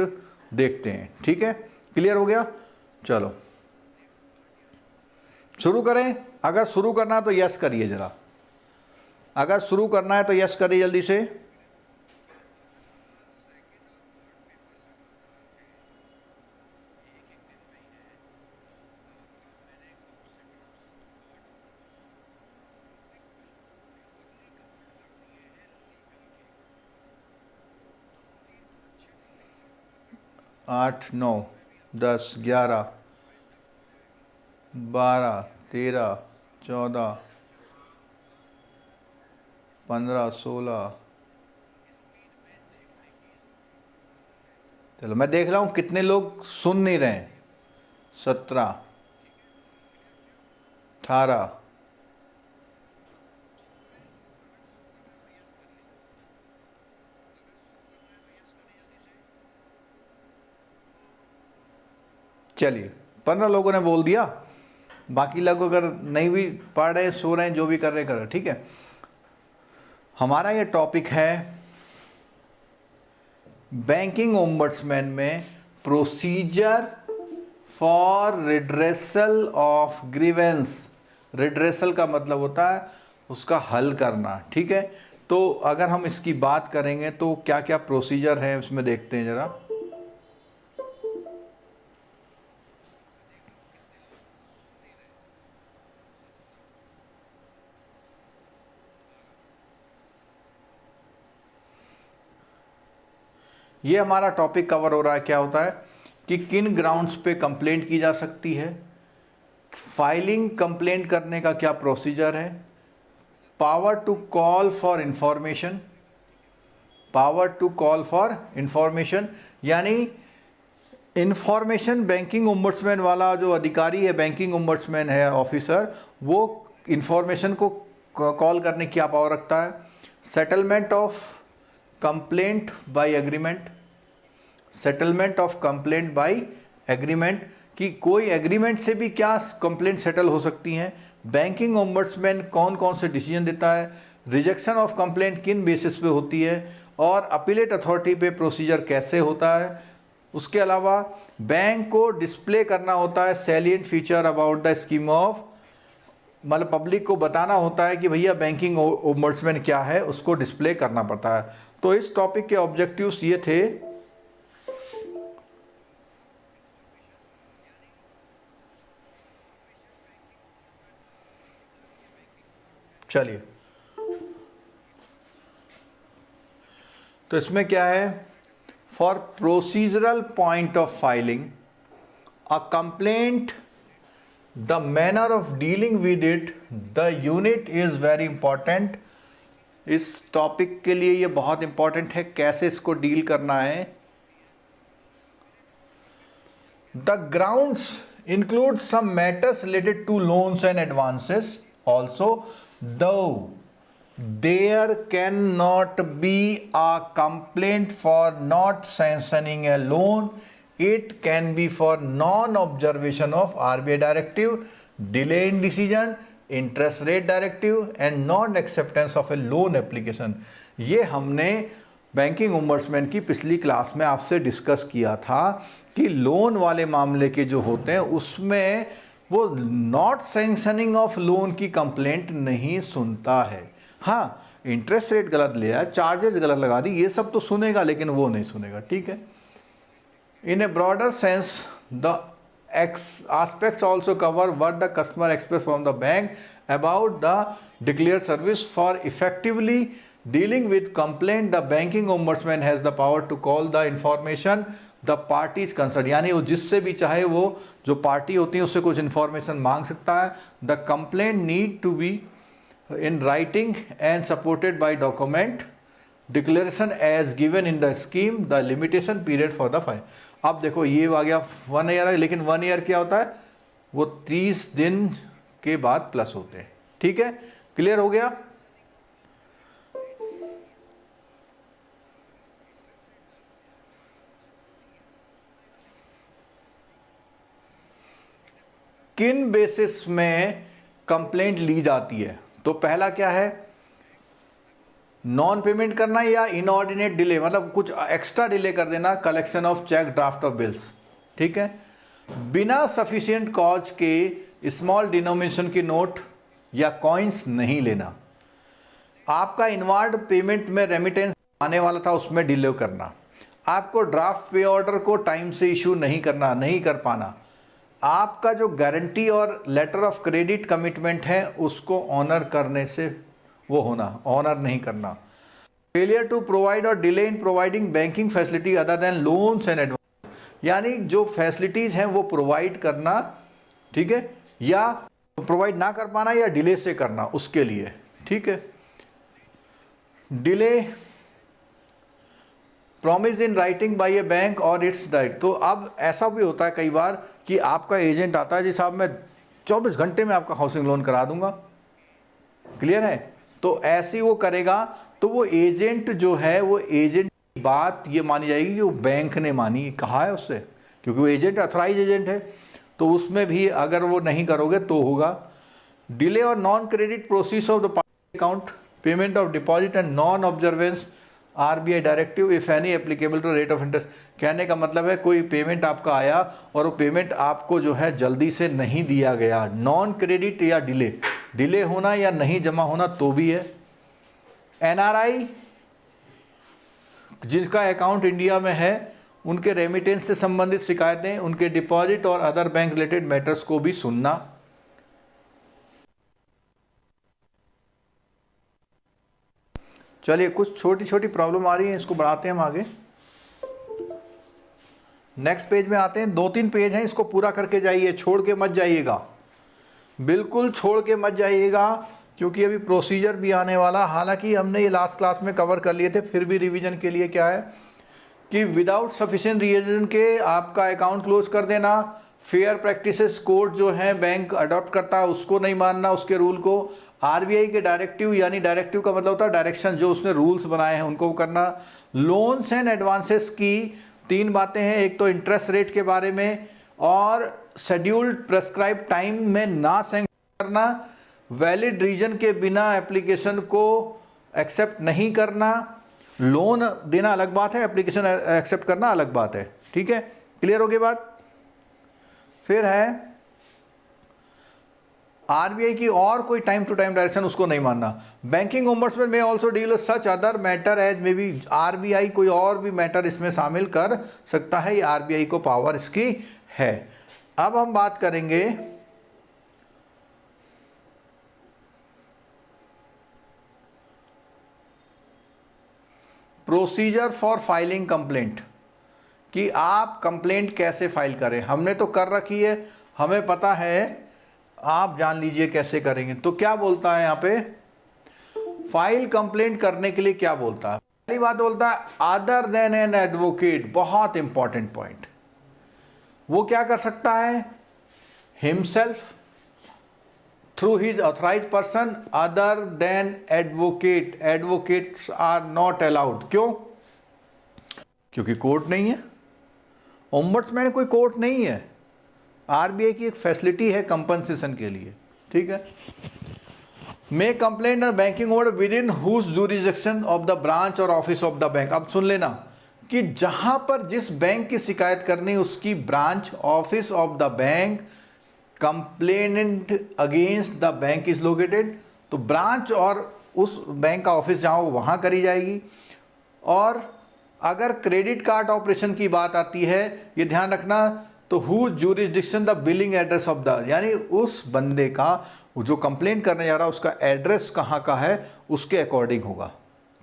देखते हैं, ठीक है। क्लियर हो गया? चलो शुरू करें। अगर शुरू करना है तो यस करिए ज़रा, अगर शुरू करना है तो यस करिए जल्दी से। आठ, 9, 10, 11, 12, 13, 14, 15, 16। चलो मैं देख रहा हूँ कितने लोग सुन नहीं रहे हैं। 17, 18, चलिए 15 लोगों ने बोल दिया। बाकी लोग अगर नहीं भी पढ़ रहे, सो रहे हैं, जो भी कर रहे कर, ठीक है। हमारा ये टॉपिक है बैंकिंग ओम्बड्समैन में procedure for redressal of grievance. Redressal का मतलब होता है उसका हल करना, ठीक है। तो अगर हम इसकी बात करेंगे तो क्या क्या प्रोसीजर है उसमें देखते हैं ज़रा। ये हमारा टॉपिक कवर हो रहा है। क्या होता है कि किन ग्राउंड्स पे कंप्लेंट की जा सकती है, फाइलिंग कंप्लेंट करने का क्या प्रोसीजर है, power to call for information. Power to call for information यानी इंफॉर्मेशन बैंकिंग ओम्बड्समैन वाला जो अधिकारी है, बैंकिंग ओम्बड्समैन है ऑफिसर, वो इंफॉर्मेशन को कॉल करने की क्या पावर रखता है? Settlement of complaint by agreement, settlement of complaint by agreement, कि कोई एग्रीमेंट से भी क्या कंप्लेंट सेटल हो सकती हैं। बैंकिंग ओम्बड्समैन कौन कौन से डिसीजन देता है, रिजेक्शन ऑफ कंप्लेंट किन बेसिस पे होती है, और अपीलेट अथॉरिटी पे प्रोसीजर कैसे होता है। उसके अलावा बैंक को डिस्प्ले करना होता है salient feature about the scheme of, मतलब पब्लिक को बताना होता है कि भैया बैंकिंग ओम्बड्समैन क्या है, उसको डिस्प्ले करना पड़ता है। तो इस टॉपिक के ऑब्जेक्टिव्स ये थे। चलिए, तो इसमें क्या है? For procedural point of filing a complaint, the manner of dealing with it, the unit is very important. इस टॉपिक के लिए ये बहुत इंपॉर्टेंट है, कैसे इसको डील करना है। The grounds include some matters related to loans and advances also, though there cannot be a complaint for not sanctioning a loan, it can be for non-observation of RBI directive, delay in decision, interest rate directive and non-acceptance of a loan application। ये हमने banking ombudsman की पिछली class में आपसे discuss किया था कि loan वाले मामले के जो होते हैं उसमें वो नॉट सैंक्शनिंग ऑफ लोन की कंप्लेंट नहीं सुनता है। हाँ, इंटरेस्ट रेट गलत लिया, चार्जेस गलत लगा दी, ये सब तो सुनेगा, लेकिन वो नहीं सुनेगा। ठीक है। In a broader sense the aspects also cover what the customer expects from the bank about the declared service। For effectively dealing with complaint, the banking ombudsman has the power to call the information the party is concern, यानी वो जिससे भी चाहे वो जो party होती है उससे कुछ इन्फॉर्मेशन मांग सकता है। The complaint need to be in writing and supported by document declaration as given in the scheme, the limitation period for the fine. अब देखो ये आ गया 1 ईयर है, लेकिन 1 ईयर क्या होता है? वो 30 दिन के बाद प्लस होते हैं। ठीक है, क्लियर हो गया? किन बेसिस में कंप्लेंट ली जाती है? तो पहला क्या है? नॉन पेमेंट करना या इनऑर्डिनेट डिले, मतलब कुछ एक्स्ट्रा डिले कर देना, collection of cheque, draft of bills. ठीक है। बिना सफिशिएंट कॉज के स्मॉल डिनोमिनेशन के नोट या कॉइन्स नहीं लेना। आपका इनवार्ड पेमेंट में रेमिटेंस आने वाला था उसमें डिले करना। आपको ड्राफ्ट पे ऑर्डर को टाइम से इशू नहीं करना, नहीं कर पाना। आपका जो गारंटी और लेटर ऑफ क्रेडिट कमिटमेंट है उसको ऑनर करने से वो होना, ऑनर नहीं करना। फेलियर टू प्रोवाइड और delay in providing banking facility other than loans and advance, यानी जो फैसिलिटीज़ हैं वो प्रोवाइड करना, ठीक है, या प्रोवाइड ना कर पाना या डिले से करना उसके लिए। ठीक है। Delay promise in writing by A bank और इट्स डायरेक्ट। तो अब ऐसा भी होता है कई बार कि आपका एजेंट आता है, जी साहब मैं 24 घंटे में आपका हाउसिंग लोन करा दूंगा। क्लियर है? तो ऐसे वो करेगा तो वो एजेंट जो है, वो एजेंट की बात ये मानी जाएगी कि वो बैंक ने मानी, कहा है उससे, क्योंकि वो एजेंट अथॉराइज एजेंट है। तो उसमें भी अगर वो नहीं करोगे तो होगा। डिले और non credit process of the account, payment of deposit and non observance RBI directive if any applicable to rate of interest. कहने का मतलब है कोई पेमेंट आपका आया और वो पेमेंट आपको जो है जल्दी से नहीं दिया गया, नॉन क्रेडिट या डिले होना या नहीं जमा होना तो भी है। NRI जिसका अकाउंट इंडिया में है, उनके रेमिटेंस से संबंधित शिकायतें, उनके डिपॉजिट और अदर बैंक रिलेटेड मैटर्स को भी सुनना। चलिए, कुछ छोटी छोटी प्रॉब्लम आ रही है, इसको बढ़ाते हैं हम आगे। नेक्स्ट पेज में आते हैं। 2-3 पेज हैं, इसको पूरा करके जाइए, छोड़ के मत जाइएगा, बिल्कुल छोड़ के मत जाइएगा, क्योंकि अभी प्रोसीजर भी आने वाला। हालांकि हमने ये लास्ट क्लास में कवर कर लिए थे, फिर भी रिवीजन के लिए क्या है, कि विदाउट सफिशिएंट रीजन के आपका अकाउंट क्लोज कर देना, फेयर प्रैक्टिसेस कोड जो है बैंक अडॉप्ट करता है उसको नहीं मानना, उसके रूल को, आरबीआई के डायरेक्टिव, यानी डायरेक्टिव का मतलब होता है डायरेक्शन, जो उसने रूल्स बनाए हैं उनको करना। लोन्स एंड एडवांसेस की 3 बातें हैं, एक तो इंटरेस्ट रेट के बारे में, और शेड्यूल्ड प्रेस्क्राइब टाइम में ना सैंक्शन करना, वैलिड रीजन के बिना एप्लीकेशन को एक्सेप्ट नहीं करना। लोन देना अलग बात है, एप्लीकेशन एक्सेप्ट करना अलग बात है, ठीक है, क्लियर हो गई बात। फिर है आरबीआई की और कोई टाइम टू टाइम डायरेक्शन उसको नहीं मानना। बैंकिंग ओम्बड्समैन में also deal with such other matter as may be, RBI कोई और भी मैटर इसमें शामिल कर सकता है, ये आरबीआई को पावर इसकी है। अब हम बात करेंगे प्रोसीजर फॉर फाइलिंग कंप्लेंट, कि आप कंप्लेंट कैसे फाइल करें। हमने तो कर रखी है, हमें पता है, आप जान लीजिए कैसे करेंगे। तो क्या बोलता है यहाँ पे, फाइल कंप्लेंट करने के लिए क्या बोलता है, पहली बात बोलता है अदर देन एन एडवोकेट, बहुत इंपॉर्टेंट पॉइंट। वो क्या कर सकता है, himself, through his authorised person, other than advocate, advocates are not allowed. क्यों? क्योंकि कोर्ट नहीं है, ओम्बड्समैन कोई कोर्ट नहीं है, आरबीआई की एक फैसिलिटी है कंपनसेशन के लिए, ठीक है। May complaint on banking over within whose jurisdiction of the branch or office of the bank. अब सुन लेना कि जहां पर जिस बैंक की शिकायत करनी उसकी branch, office of the bank, complainant against the bank is located, तो ब्रांच और उस बैंक का ऑफिस जहां हो वहां करी जाएगी। और अगर क्रेडिट कार्ड ऑपरेशन की बात आती है, ये ध्यान रखना, तो whose jurisdiction the billing address of the, यानी उस बंदे का जो कंप्लेंट करने जा रहा है उसका एड्रेस कहाँ का है उसके अकॉर्डिंग होगा।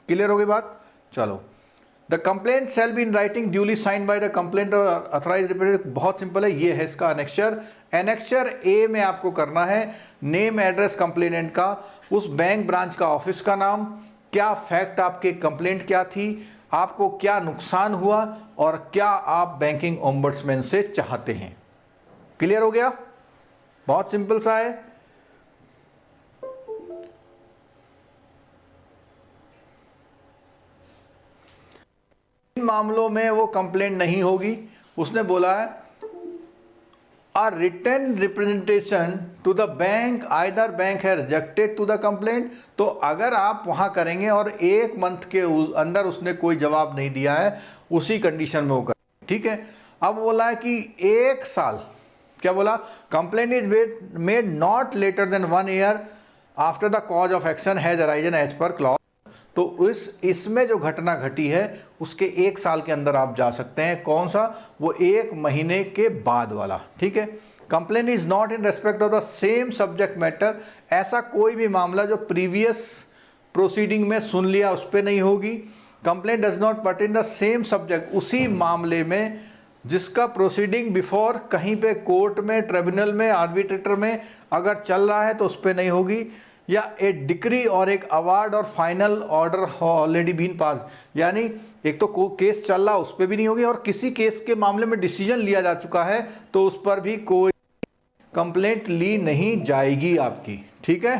क्लियर हो गई बात? चलो, the complaint shall be in writing duly sign by the complaint authorised representative. बहुत सिंपल है, ये है इसका एनेक्चर। एनेक्चर ए में आपको करना है नेम एड्रेस कंप्लेनेंट का, उस बैंक ब्रांच का ऑफिस का नाम, क्या फैक्ट आपके कंप्लेंट क्या थी, आपको क्या नुकसान हुआ, और क्या आप बैंकिंग ओम्बड्समैन से चाहते हैं। क्लियर हो गया? बहुत सिंपल सा है। इन मामलों में वो कंप्लेंट नहीं होगी, उसने बोला है a written representation to the bank, either bank has rejected to the complaint। तो अगर आप वहां करेंगे और 1 मंथ के अंदर उसने कोई जवाब नहीं दिया है, उसी कंडीशन में वो कर, ठीक है। अब बोला है कि 1 साल, क्या बोला, complaint is made not later than 1 year after the cause of action has arisen as per clause. तो इसमें जो घटना घटी है उसके 1 साल के अंदर आप जा सकते हैं। कौन सा? वो 1 महीने के बाद वाला, ठीक है। Complaint is not in respect of the same subject matter, ऐसा कोई भी मामला जो प्रीवियस प्रोसीडिंग में सुन लिया उस पर नहीं होगी। Complaint does not pertain the same subject, उसी मामले में जिसका प्रोसीडिंग बिफोर कहीं पे कोर्ट में, ट्रिब्यूनल में, आर्बिट्रेटर में अगर चल रहा है तो उस पर नहीं होगी। या ए डिक्री और एक अवार्ड और final order already been pass, यानी एक तो केस चल रहा उस पर भी नहीं होगी, और किसी केस के मामले में डिसीजन लिया जा चुका है तो उस पर भी कोई कंप्लेंट ली नहीं जाएगी आपकी, ठीक है।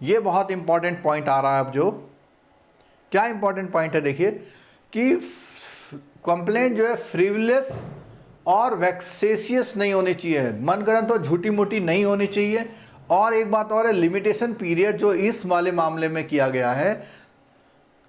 ये बहुत इंपॉर्टेंट पॉइंट आ रहा है अब, जो क्या इंपॉर्टेंट पॉइंट है देखिए, कि कंप्लेंट जो है फ्रिवलेस और वैक्सेसियस नहीं होनी चाहिए, मनगढ़ंत और झूठी मूठी नहीं होनी चाहिए। और एक बात और है, लिमिटेशन पीरियड जो इस वाले मामले में किया गया है,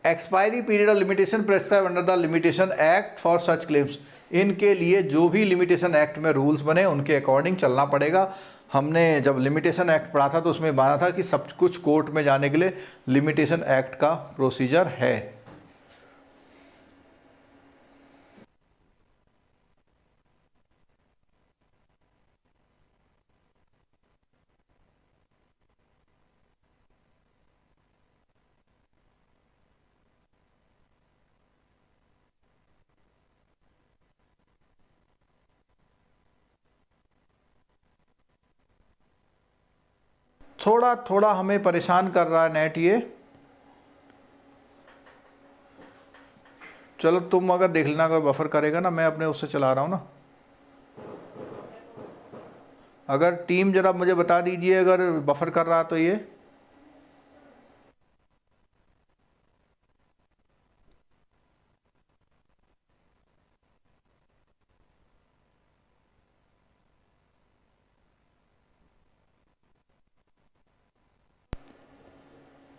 एक्सपायरी पीरियड और limitation prescribe under the limitation act for such claims, इनके लिए जो भी लिमिटेशन एक्ट में रूल्स बने उनके अकॉर्डिंग चलना पड़ेगा। हमने जब लिमिटेशन एक्ट पढ़ा था तो उसमें माना था कि सब कुछ कोर्ट में जाने के लिए लिमिटेशन एक्ट का प्रोसीजर है। थोड़ा थोड़ा हमें परेशान कर रहा है नेट ये, चलो तुम अगर देख लेना, अगर बफर करेगा ना, मैं अपने उससे चला रहा हूँ ना। अगर टीम जरा मुझे बता दीजिए अगर बफर कर रहा तो ये।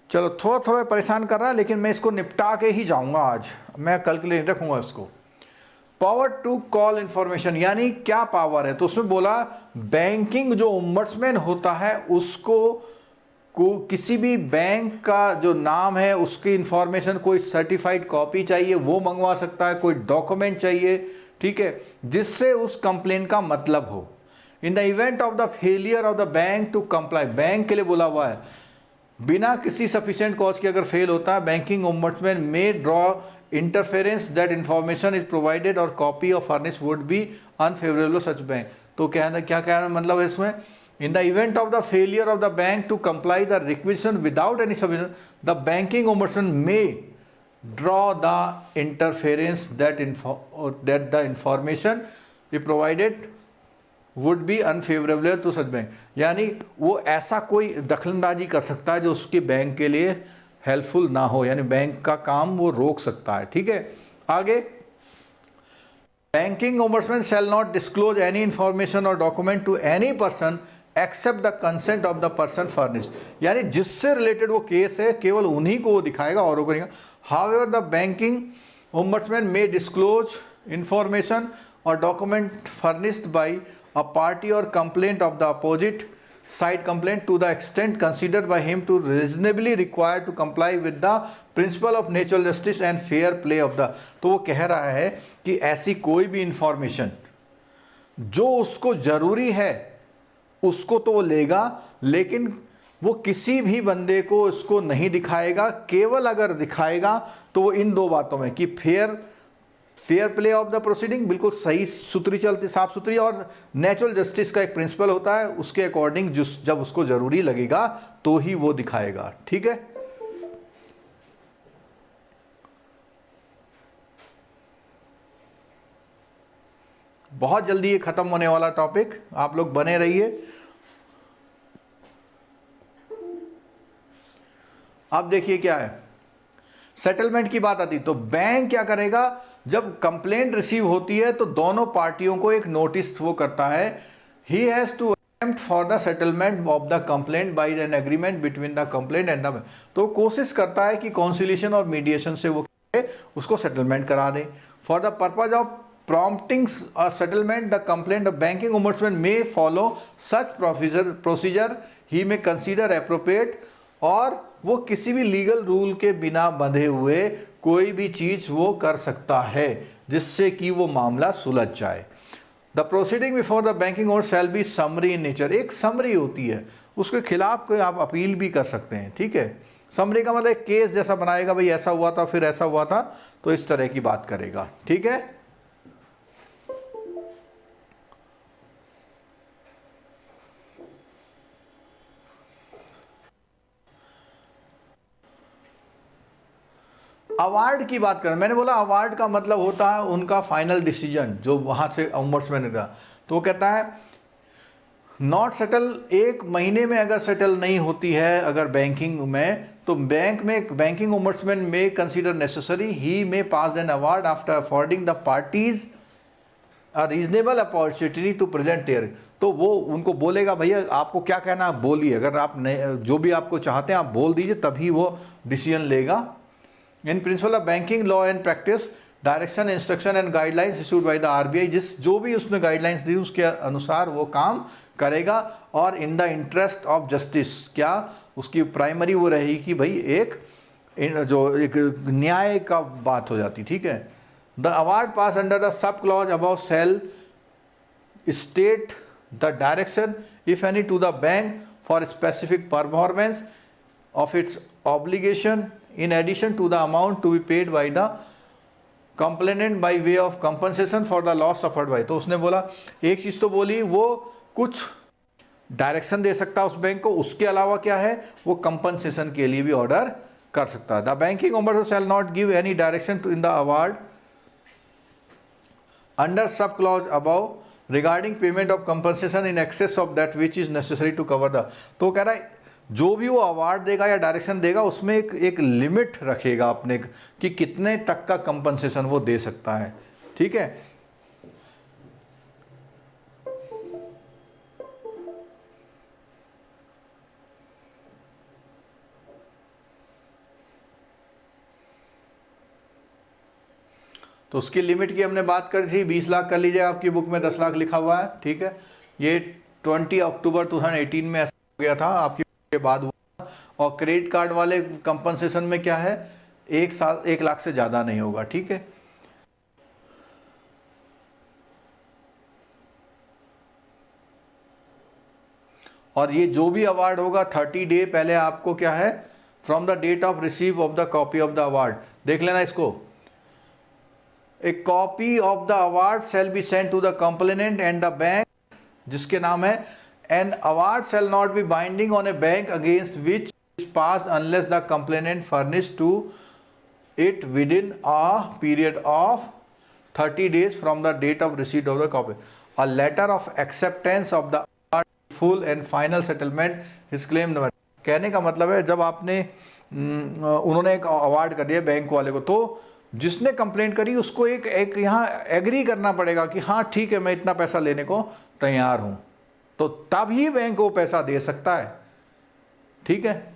चलो थोड़ा थोड़ा परेशान कर रहा है, लेकिन मैं इसको निपटा के ही जाऊंगा आज, मैं कल के लिए नहीं रखूंगा इसको। पावर टू कॉल इंफॉर्मेशन, यानी क्या पावर है, तो उसमें बोला बैंकिंग जो ओम्बड्समैन होता है उसको किसी भी बैंक का जो नाम है उसकी इंफॉर्मेशन, कोई सर्टिफाइड कॉपी चाहिए वो मंगवा सकता है, कोई डॉक्यूमेंट चाहिए, ठीक है, जिससे उस कंप्लेन का मतलब हो। In the event of the failure of the bank to comply, bank के लिए बोला हुआ है, बिना किसी सफिशिएंट कॉज के अगर फेल होता है, banking ombudsman may draw interference that information is provided or copy of furnish would be unfavourable such bank. तो क्या कहना मतलब है इसमें, in the event of the failure of the bank to comply the requisition without any sufficient, the banking ombudsman may draw the interference that the information is provided would be unfavourable to such bank, यानी वो ऐसा कोई दखलंदाजी कर सकता है जो उसके bank के लिए हेल्पफुल ना हो, यानी बैंक का काम वो रोक सकता है, ठीक है। आगे, banking ombudsman shall not disclose any information or document to any person except the consent of the person furnished, यानी जिससे रिलेटेड वो केस है केवल उन्हीं को वो दिखाएगा, औरों को नहीं। However the banking ombudsman may disclose information or document furnished by a party or complaint of the opposite side complaint to the extent considered by him to reasonably required to comply with the principle of natural justice and fair play of the, तो वो कह रहा है कि ऐसी कोई भी information जो उसको ज़रूरी है उसको तो वो लेगा, लेकिन वो किसी भी बंदे को इसको नहीं दिखाएगा, केवल अगर दिखाएगा तो वो इन दो बातों में कि fair play of the proceeding, बिल्कुल सही सुथरी चलती साफ सुथरी, और नेचुरल जस्टिस का एक प्रिंसिपल होता है, उसके अकॉर्डिंग जब उसको जरूरी लगेगा तो ही वो दिखाएगा, ठीक है। बहुत जल्दी ये खत्म होने वाला टॉपिक, आप लोग बने रहिए। अब देखिए क्या है, सेटलमेंट की बात आती, तो बैंक क्या करेगा, जब कंप्लेंट रिसीव होती है तो दोनों पार्टियों को एक नोटिस वो करता है, he has to attempt for the settlement of the complaint by an agreement between the complaint and the, तो कोशिश करता है कि कॉन्सिलिएशन और मीडिएशन से वो उसको सेटलमेंट करा दे। For the purpose of prompting a settlement, the complaint of banking ombudsman may follow such procedure he may consider appropriate, और वो किसी भी लीगल रूल के बिना बंधे हुए कोई भी चीज वो कर सकता है जिससे कि वो मामला सुलझ जाए। The proceeding before the banking ombudsman shall be summary in nature, एक समरी होती है, उसके खिलाफ कोई आप अपील भी कर सकते हैं, ठीक है। समरी का मतलब एक केस जैसा बनाएगा, भाई ऐसा हुआ था फिर ऐसा हुआ था, तो इस तरह की बात करेगा, ठीक है। अवार्ड की बात करें, मैंने बोला अवार्ड का मतलब होता है उनका फाइनल डिसीजन जो वहां से ओम्बड्समैन का, तो वो कहता है नॉट सेटल, एक महीने में अगर सेटल नहीं होती है अगर बैंकिंग में, तो banking ombudsman may consider necessary he may pass an award after affording the parties a reasonable opportunity to present their, तो वो उनको बोलेगा भैया आपको क्या कहना आप बोलिए, अगर आप जो भी आपको चाहते हैं आप बोल दीजिए, तभी वो डिसीजन लेगा। In principle of banking law and practice direction instruction and guidelines issued by the RBI, जो भी उसने गाइडलाइंस दी उसके अनुसार वो काम करेगा, और in the interest of justice, क्या उसकी प्राइमरी वो रहेगी कि भाई एक न्याय का बात हो जाती, ठीक है। The award pass under the sub clause above shall state the direction if any to the bank for specific performance of its obligation in addition to the amount to be paid by the complainant by way of compensation for the loss suffered by, तो उसने बोला एक चीज़ तो बोली वो कुछ direction दे सकता है उस बैंक को, उसके अलावा क्या है वो कंपनसेशन के लिए भी ऑर्डर कर सकता है। The banking ombudsman shall not give any direction to in the award under sub clause above regarding payment of compensation in excess of that which is necessary to cover the, तो कह रहा है जो भी वो अवार्ड देगा या direction देगा उसमें एक लिमिट रखेगा अपने कि कितने तक का कंपनसेशन वो दे सकता है, ठीक है। तो उसकी लिमिट की हमने बात करी थी, 20 लाख कर लीजिए, आपकी बुक में 10 लाख लिखा हुआ है, ठीक है। ये 20 अक्टूबर 2018 में ऐसा हो गया था, आपकी के बाद हुआ। और क्रेडिट कार्ड वाले कंपनसेशन में क्या है, 1 लाख से ज़्यादा नहीं होगा, ठीक है। और ये जो भी अवार्ड होगा 30 डे पहले आपको क्या है, from the date of receive of the copy of the award, देख लेना इसको। A copy of the award shall be sent to the complainant and the bank जिसके नाम है, an award shall not be binding on a bank against which is pass unless the complainant furnish to it within a period of 30 days from the date of receipt of the copy a letter of acceptance of the full and final settlement his claim. कहने का मतलब है जब आपने उन्होंने एक award कर दिया बैंक वाले को, तो जिसने कंप्लेंट करी उसको एक यहाँ एग्री करना पड़ेगा कि हाँ ठीक है मैं इतना पैसा लेने को तैयार हूँ, तो तब ही बैंक वो पैसा दे सकता है, ठीक है।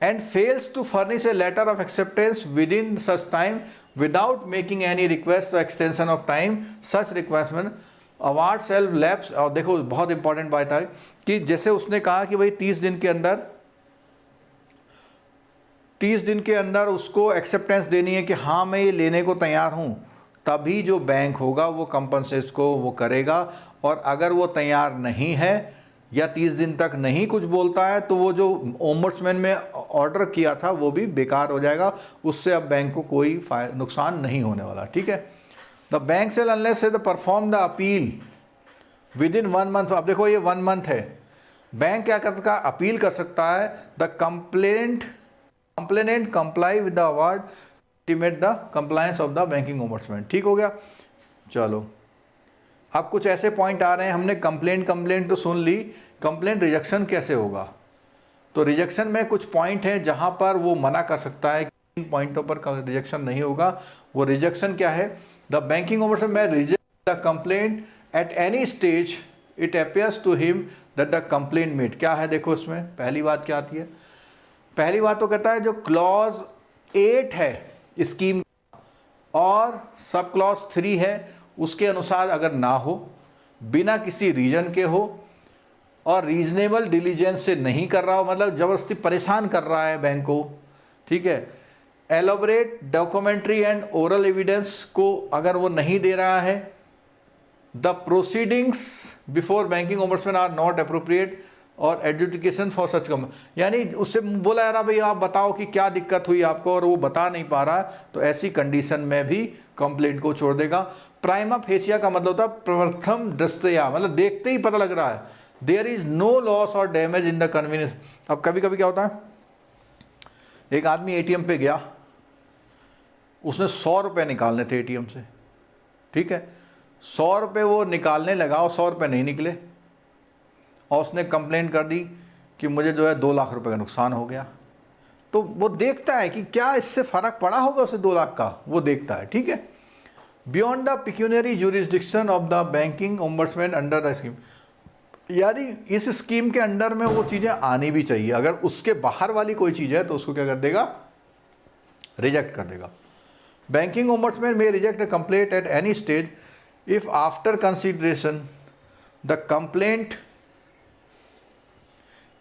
And fails to furnish a letter of acceptance within such time without making any request to extension of time such requestment award self lapse. और देखो बहुत इंपॉर्टेंट बात है कि जैसे उसने कहा कि भाई 30 दिन के अंदर उसको एक्सेप्टेंस देनी है कि हाँ मैं ये लेने को तैयार हूँ, तभी जो बैंक होगा वो कंपनसेशन को वो करेगा। और अगर वो तैयार नहीं है या 30 दिन तक नहीं कुछ बोलता है तो वो जो ओम्बड्समैन में ऑर्डर किया था वो भी बेकार हो जाएगा, उससे अब बैंक को कोई नुकसान नहीं होने वाला, ठीक है। द बैंक सेल अनलेस से the perform the appeal with in 1 month। अब देखो ये 1 month है, बैंक क्या कर सकता है, अपील कर सकता है। The complainant comply with the award intimate the compliance of the banking ombudsman, ठीक हो गया। चलो अब कुछ ऐसे पॉइंट आ रहे हैं, हमने कंप्लेंट तो सुन ली, कंप्लेंट रिजेक्शन कैसे होगा। तो रिजेक्शन में कुछ पॉइंट हैं जहां पर वो मना कर सकता है, किन पॉइंटों पर रिजेक्शन नहीं होगा। वो रिजेक्शन क्या है, the banking ombudsman may reject the complaint at any stage it appears to him that the complaint made। क्या है देखो इसमें पहली बात क्या आती है, पहली बात तो कहता है जो क्लॉज 8 है स्कीम और सब क्लॉज 3 है उसके अनुसार अगर ना हो, बिना किसी रीजन के हो और रीजनेबल डिलीजेंस से नहीं कर रहा हो, मतलब ज़बरदस्ती परेशान कर रहा है बैंक को, ठीक है। Elaborate documentary and oral evidence को अगर वो नहीं दे रहा है, the proceedings before banking ombudsman are not appropriate और एडजुडिकेशन फॉर सच कम, यानी उससे बोला जा रहा भाई आप बताओ कि क्या दिक्कत हुई आपको और वो बता नहीं पा रहा, तो ऐसी कंडीशन में भी कंप्लेंट को छोड़ देगा। प्राइमा फेसिया का मतलब होता है प्रथम दृष्टया, मतलब देखते ही पता लग रहा है, देयर इज नो लॉस और डैमेज इन द कन्वीनियंस। अब कभी कभी क्या होता है, एक आदमी एटीएम पे गया, उसने 100 रुपये निकालने थे एटीएम से, ठीक है, 100 रुपये वो निकालने लगा और 100 रुपये नहीं निकले और उसने कंप्लेंट कर दी कि मुझे जो है 2 लाख रुपए का नुकसान हो गया। तो वो देखता है कि क्या इससे फ़र्क पड़ा होगा उसे 2 लाख का, वो देखता है, ठीक है। Beyond the pecuniary jurisdiction of the banking ombudsman under the scheme, यानी इस स्कीम के अंडर में वो चीज़ें आनी भी चाहिए, अगर उसके बाहर वाली कोई चीज़ है तो उसको क्या कर देगा, रिजेक्ट कर देगा। बैंकिंग ओम्बड्समैन में reject a complaint at any stage if after consideration the complaint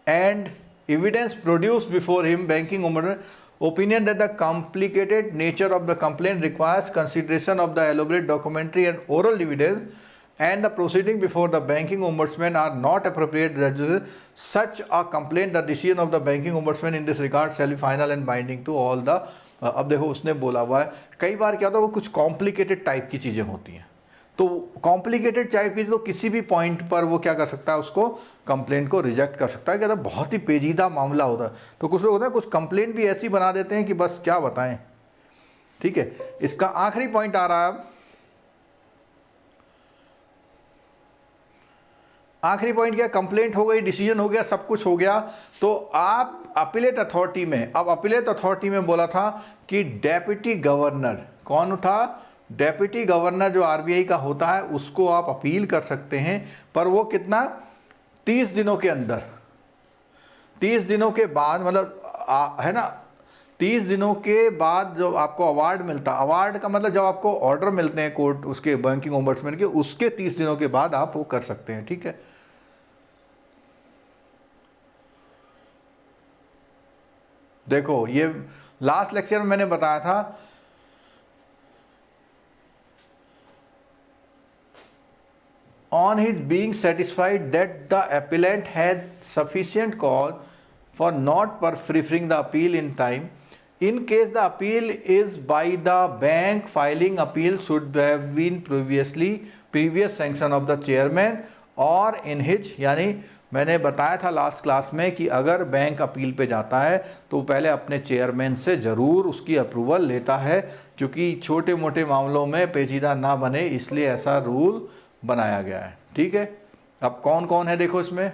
and evidence produced before him banking ombudsman opinion that the complicated nature of the complaint requires consideration of the elaborate documentary and oral evidence and the proceeding before the banking ombudsman are not appropriate such a complaint the decision of the banking ombudsman in this regard shall be final and binding to all the अब देखो उसने बोला हुआ है, कई बार क्या होता है वो कुछ कॉम्प्लिकेटेड टाइप की चीज़ें होती हैं, तो कॉम्प्लिकेटेड टाइप की तो किसी भी पॉइंट पर वो क्या कर सकता है, उसको कंप्लेंट को रिजेक्ट कर सकता है, क्या बहुत ही पेचीदा मामला होता है। तो कुछ लोग होता है कुछ कंप्लेंट भी ऐसी बना देते हैं कि बस क्या बताएं, ठीक है। इसका आखिरी पॉइंट आ रहा है अब, आखिरी पॉइंट क्या, कंप्लेंट हो गई, डिसीजन हो गया, सब कुछ हो गया, तो आप अपीलेट अथॉरिटी में, अब अपीलेट अथॉरिटी में बोला था कि डेप्यूटी गवर्नर, कौन था, डेप्यूटी गवर्नर जो आरबीआई का होता है उसको आप अपील कर सकते हैं, पर वो कितना, 30 दिनों के अंदर, 30 दिनों के बाद, मतलब है ना, 30 दिनों के बाद जो आपको अवार्ड मिलता, अवार्ड का मतलब जब आपको ऑर्डर मिलते हैं कोर्ट उसके बैंकिंग ओम्बड्समैन के, उसके 30 दिनों के बाद आप वो कर सकते हैं, ठीक है। देखो ये लास्ट लेक्चर में मैंने बताया था, on his being satisfied that the appellant has sufficient cause for not preferring the appeal in time, in case the appeal is by the bank, filing appeal should have been previous sanction of the chairman or in his, यानी मैंने बताया था last class में कि अगर bank appeal पे जाता है तो पहले अपने चेयरमैन से ज़रूर उसकी अप्रूवल लेता है, क्योंकि छोटे मोटे मामलों में पेचीदा ना बने, इसलिए ऐसा रूल बनाया गया है, ठीक है। अब कौन कौन है देखो इसमें,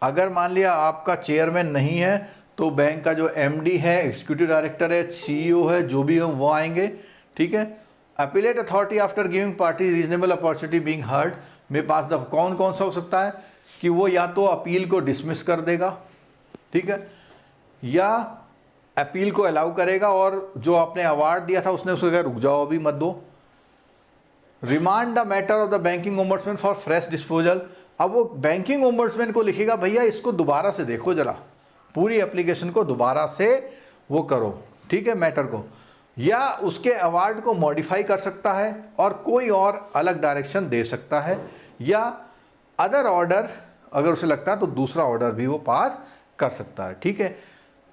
अगर मान लिया आपका चेयरमैन नहीं है तो बैंक का जो एमडी है, एग्जीक्यूटिव डायरेक्टर है, सीईओ है, जो भी हो वो आएंगे, ठीक है। Appellate authority after giving party reasonable opportunity being heard में पास द, कौन कौन सा हो सकता है कि वो या तो अपील को डिसमिस कर देगा, ठीक है, या अपील को अलाउ करेगा और जो आपने अवार्ड दिया था उसने उसको कहा रुक जाओ अभी मत दो। Remand the matter of the banking ombudsman for fresh disposal, अब वो बैंकिंग ओम्बड्समैन को लिखेगा भैया इसको दोबारा से देखो जरा, पूरी एप्लीकेशन को दोबारा से वो करो, ठीक है, मैटर को, या उसके अवार्ड को मॉडिफाई कर सकता है और कोई और अलग डायरेक्शन दे सकता है, या अदर ऑर्डर अगर उसे लगता है तो दूसरा ऑर्डर भी वो पास कर सकता है, ठीक है।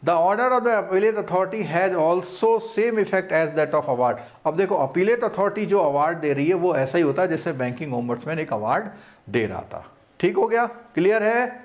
The order of the appellate authority has also same effect as that of award. अब देखो अपीलेट अथॉरिटी जो अवार्ड दे रही है वो ऐसा ही होता है जैसे बैंकिंग ओम्बड्समैन एक अवार्ड दे रहा था, ठीक हो गया, क्लियर है।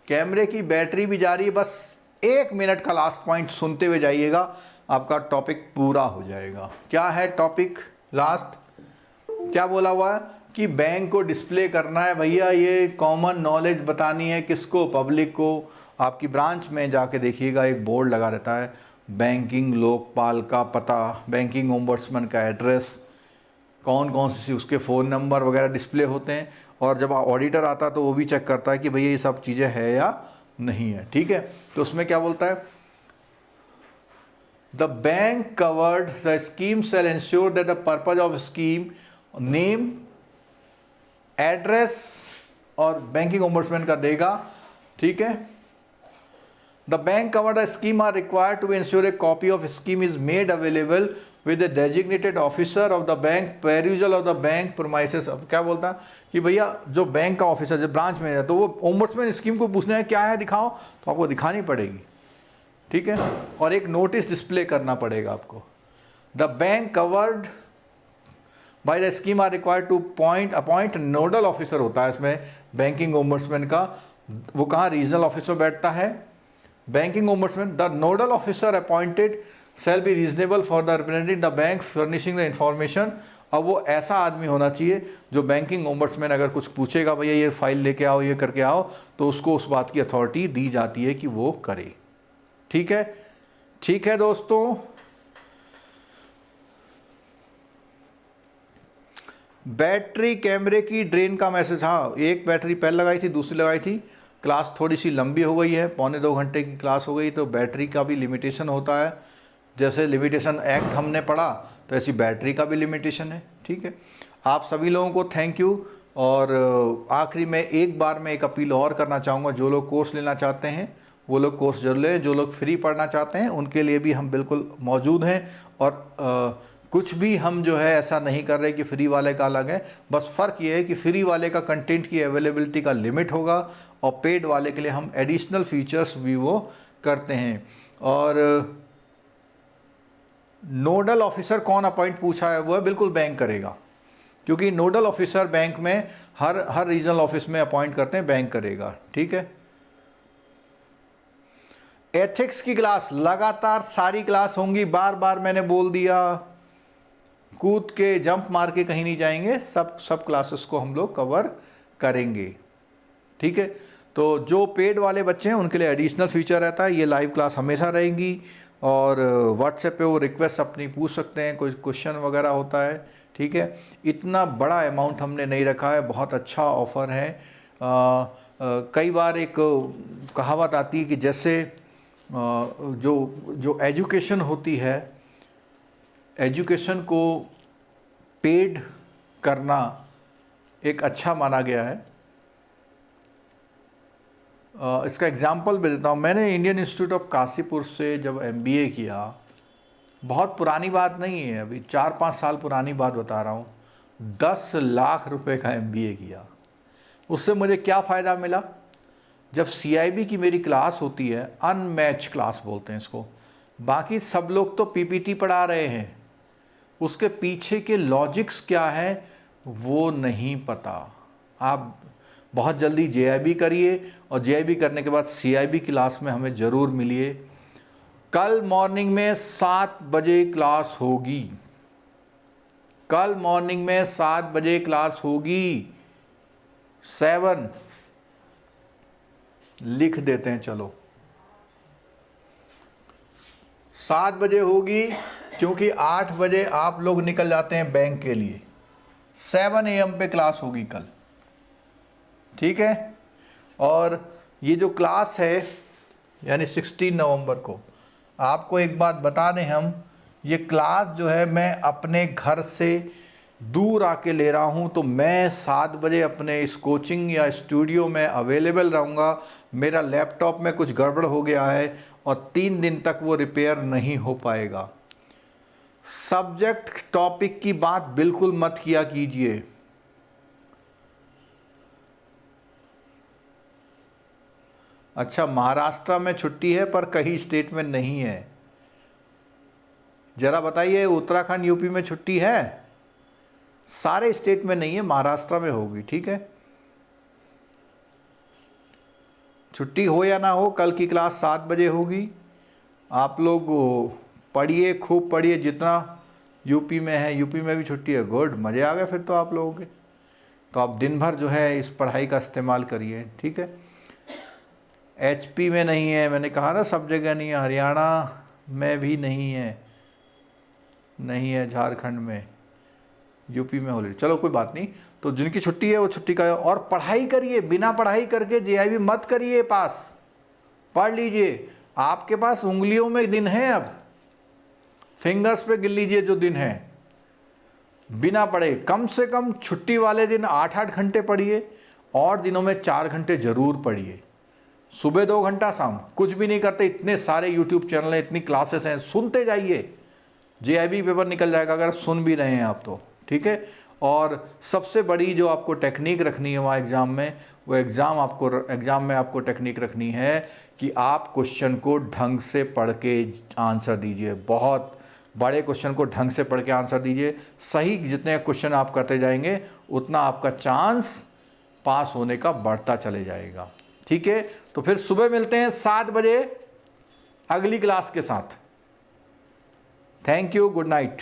कैमरे की बैटरी भी जा रही है, बस 1 मिनट का लास्ट पॉइंट सुनते हुए जाइएगा, आपका टॉपिक पूरा हो जाएगा। क्या है टॉपिक लास्ट, क्या बोला हुआ है कि बैंक को डिस्प्ले करना है भैया, ये कॉमन नॉलेज बतानी है किसको, पब्लिक को। आपकी ब्रांच में जाके देखिएगा एक बोर्ड लगा रहता है, बैंकिंग लोकपाल का पता, बैंकिंग ओम्बड्समैन का एड्रेस, कौन कौन सी उसके फ़ोन नंबर वगैरह डिस्प्ले होते हैं, और जब ऑडिटर आता है तो वो भी चेक करता है कि भैया ये सब चीज़ें है या नहीं है, ठीक है। तो उसमें क्या बोलता है, the bank covered the scheme shall ensure that the purpose of scheme, name, address और बैंकिंग ओम्बड्समैन का देगा, ठीक है। The bank covered the scheme are required to ensure a copy of scheme is made available with the designated officer of the bank, perusal of the bank premises. अब क्या बोलता है कि भैया जो बैंक का ऑफिसर जो ब्रांच में है तो वो ओम्बड्समैन स्कीम को पूछना है क्या है दिखाओ, तो आपको दिखानी पड़ेगी, ठीक है, और एक नोटिस डिस्प्ले करना पड़ेगा आपको। The bank covered by the scheme are required to appoint nodal officer होता है इसमें बैंकिंग ओम्बड्समैन का, वो कहाँ रीजनल ऑफिस में बैठता है banking ombudsman. The nodal officer appointed shall be reasonable for the representative the bank furnishing the information। अब वो ऐसा आदमी होना चाहिए जो बैंकिंग ओम्बड्समैन अगर कुछ पूछेगा भैया ये फाइल लेके आओ, ये करके आओ, तो उसको उस बात की अथॉरिटी दी जाती है कि वो करे, ठीक है। ठीक है दोस्तों, बैटरी कैमरे की ड्रेन का मैसेज, हाँ एक बैटरी पहले लगाई थी, दूसरी लगाई थी, क्लास थोड़ी सी लंबी हो गई है, 1.25 घंटे की क्लास हो गई, तो बैटरी का भी लिमिटेशन होता है, जैसे लिमिटेशन एक्ट हमने पढ़ा तो ऐसी बैटरी का भी लिमिटेशन है, ठीक है। आप सभी लोगों को थैंक यू, और आखिरी में एक बार मैं एक अपील और करना चाहूँगा, जो लोग कोर्स लेना चाहते हैं वो लोग कोर्स जरूर लें, जो लोग फ्री पढ़ना चाहते हैं उनके लिए भी हम बिल्कुल मौजूद हैं, और कुछ भी हम जो है ऐसा नहीं कर रहे कि फ्री वाले का अलग है, बस फ़र्क ये है कि फ्री वाले का कंटेंट की अवेलेबिलिटी का लिमिट होगा और पेड वाले के लिए हम एडिशनल फीचर्स भी वो करते हैं। और नोडल ऑफिसर कौन अपॉइंट पूछा है, वो बिल्कुल बैंक करेगा, क्योंकि नोडल ऑफिसर बैंक में हर रीजनल ऑफिस में अपॉइंट करते हैं, बैंक करेगा, ठीक है। एथिक्स की क्लास लगातार सारी क्लास होंगी, बार बार मैंने बोल दिया, कूद के जंप मार के कहीं नहीं जाएंगे, सब क्लासेस को हम लोग कवर करेंगे, ठीक है। तो जो पेड वाले बच्चे हैं उनके लिए एडिशनल फीचर रहता है, ये लाइव क्लास हमेशा रहेंगी, और व्हाट्सएप पे वो रिक्वेस्ट अपनी पूछ सकते हैं, कोई क्वेश्चन वगैरह होता है, ठीक है। इतना बड़ा अमाउंट हमने नहीं रखा है, बहुत अच्छा ऑफ़र है। कई बार एक कहावत आती है कि जैसे जो एजुकेशन होती है, एजुकेशन को पेड करना एक अच्छा माना गया है। इसका एग्जांपल भी देता हूँ। मैंने इंडियन इंस्टीट्यूट ऑफ काशीपुर से जब MBA किया, बहुत पुरानी बात नहीं है, अभी 4-5 साल पुरानी बात बता रहा हूँ, 10 लाख रुपए का MBA किया। उससे मुझे क्या फ़ायदा मिला? जब CIB की मेरी क्लास होती है, अनमैच क्लास बोलते हैं इसको, बाकी सब लोग तो PPT पढ़ा रहे हैं, उसके पीछे के लॉजिक्स क्या है वो नहीं पता। आप बहुत जल्दी JIB करिए, और JIB करने के बाद CIB क्लास में हमें ज़रूर मिलिए। कल मॉर्निंग में 7 बजे क्लास होगी, कल मॉर्निंग में 7 बजे क्लास होगी। 7 लिख देते हैं, चलो 7 बजे होगी, क्योंकि 8 बजे आप लोग निकल जाते हैं बैंक के लिए। 7 AM पे क्लास होगी कल, ठीक है। और ये जो क्लास है यानी 16 नवंबर को, आपको एक बात बता दें हम, ये क्लास जो है मैं अपने घर से दूर आके ले रहा हूँ, तो मैं 7 बजे अपने इस कोचिंग या स्टूडियो में अवेलेबल रहूँगा। मेरा लैपटॉप में कुछ गड़बड़ हो गया है और 3 दिन तक वो रिपेयर नहीं हो पाएगा। सब्जेक्ट टॉपिक की बात बिल्कुल मत किया कीजिए। अच्छा, महाराष्ट्र में छुट्टी है पर कई स्टेट में नहीं है। ज़रा बताइए, उत्तराखंड यूपी में छुट्टी है? सारे स्टेट में नहीं है, महाराष्ट्र में होगी, ठीक है। छुट्टी हो या ना हो, कल की क्लास 7 बजे होगी। आप लोग पढ़िए, खूब पढ़िए, जितना यूपी में है। यूपी में भी छुट्टी है, गुड, मज़े आ गए फिर तो आप लोगों के। तो आप दिन भर जो है इस पढ़ाई का इस्तेमाल करिए, ठीक है। HP में नहीं है, मैंने कहा ना सब जगह नहीं है, हरियाणा में भी नहीं है, नहीं है झारखंड में, यूपी में हॉलीडे, चलो कोई बात नहीं। तो जिनकी छुट्टी है वो छुट्टी का, और पढ़ाई करिए, बिना पढ़ाई करके JIB मत करिए पास, पढ़ लीजिए। आपके पास उंगलियों में दिन है, अब फिंगर्स पे गिन लीजिए जो दिन है, बिना पढ़े। कम से कम छुट्टी वाले दिन 8-8 घंटे पढ़िए, और दिनों में 4 घंटे ज़रूर पढ़िए। सुबह 2 घंटा, शाम कुछ भी नहीं करते, इतने सारे YouTube चैनल हैं, इतनी क्लासेस हैं, सुनते जाइए, JIB पेपर निकल जाएगा अगर सुन भी रहे हैं आप तो, ठीक है। और सबसे बड़ी जो आपको टेक्निक रखनी है वहाँ एग्ज़ाम में, वो एग्ज़ाम में आपको टेक्निक रखनी है कि आप क्वेश्चन को ढंग से पढ़ के आंसर दीजिए। बहुत बड़े क्वेश्चन को ढंग से पढ़ के आंसर दीजिए। सही जितने क्वेश्चन आप करते जाएंगे उतना आपका चांस पास होने का बढ़ता चले जाएगा, ठीक है। तो फिर सुबह मिलते हैं 7 बजे अगली क्लास के साथ। Thank you, good night.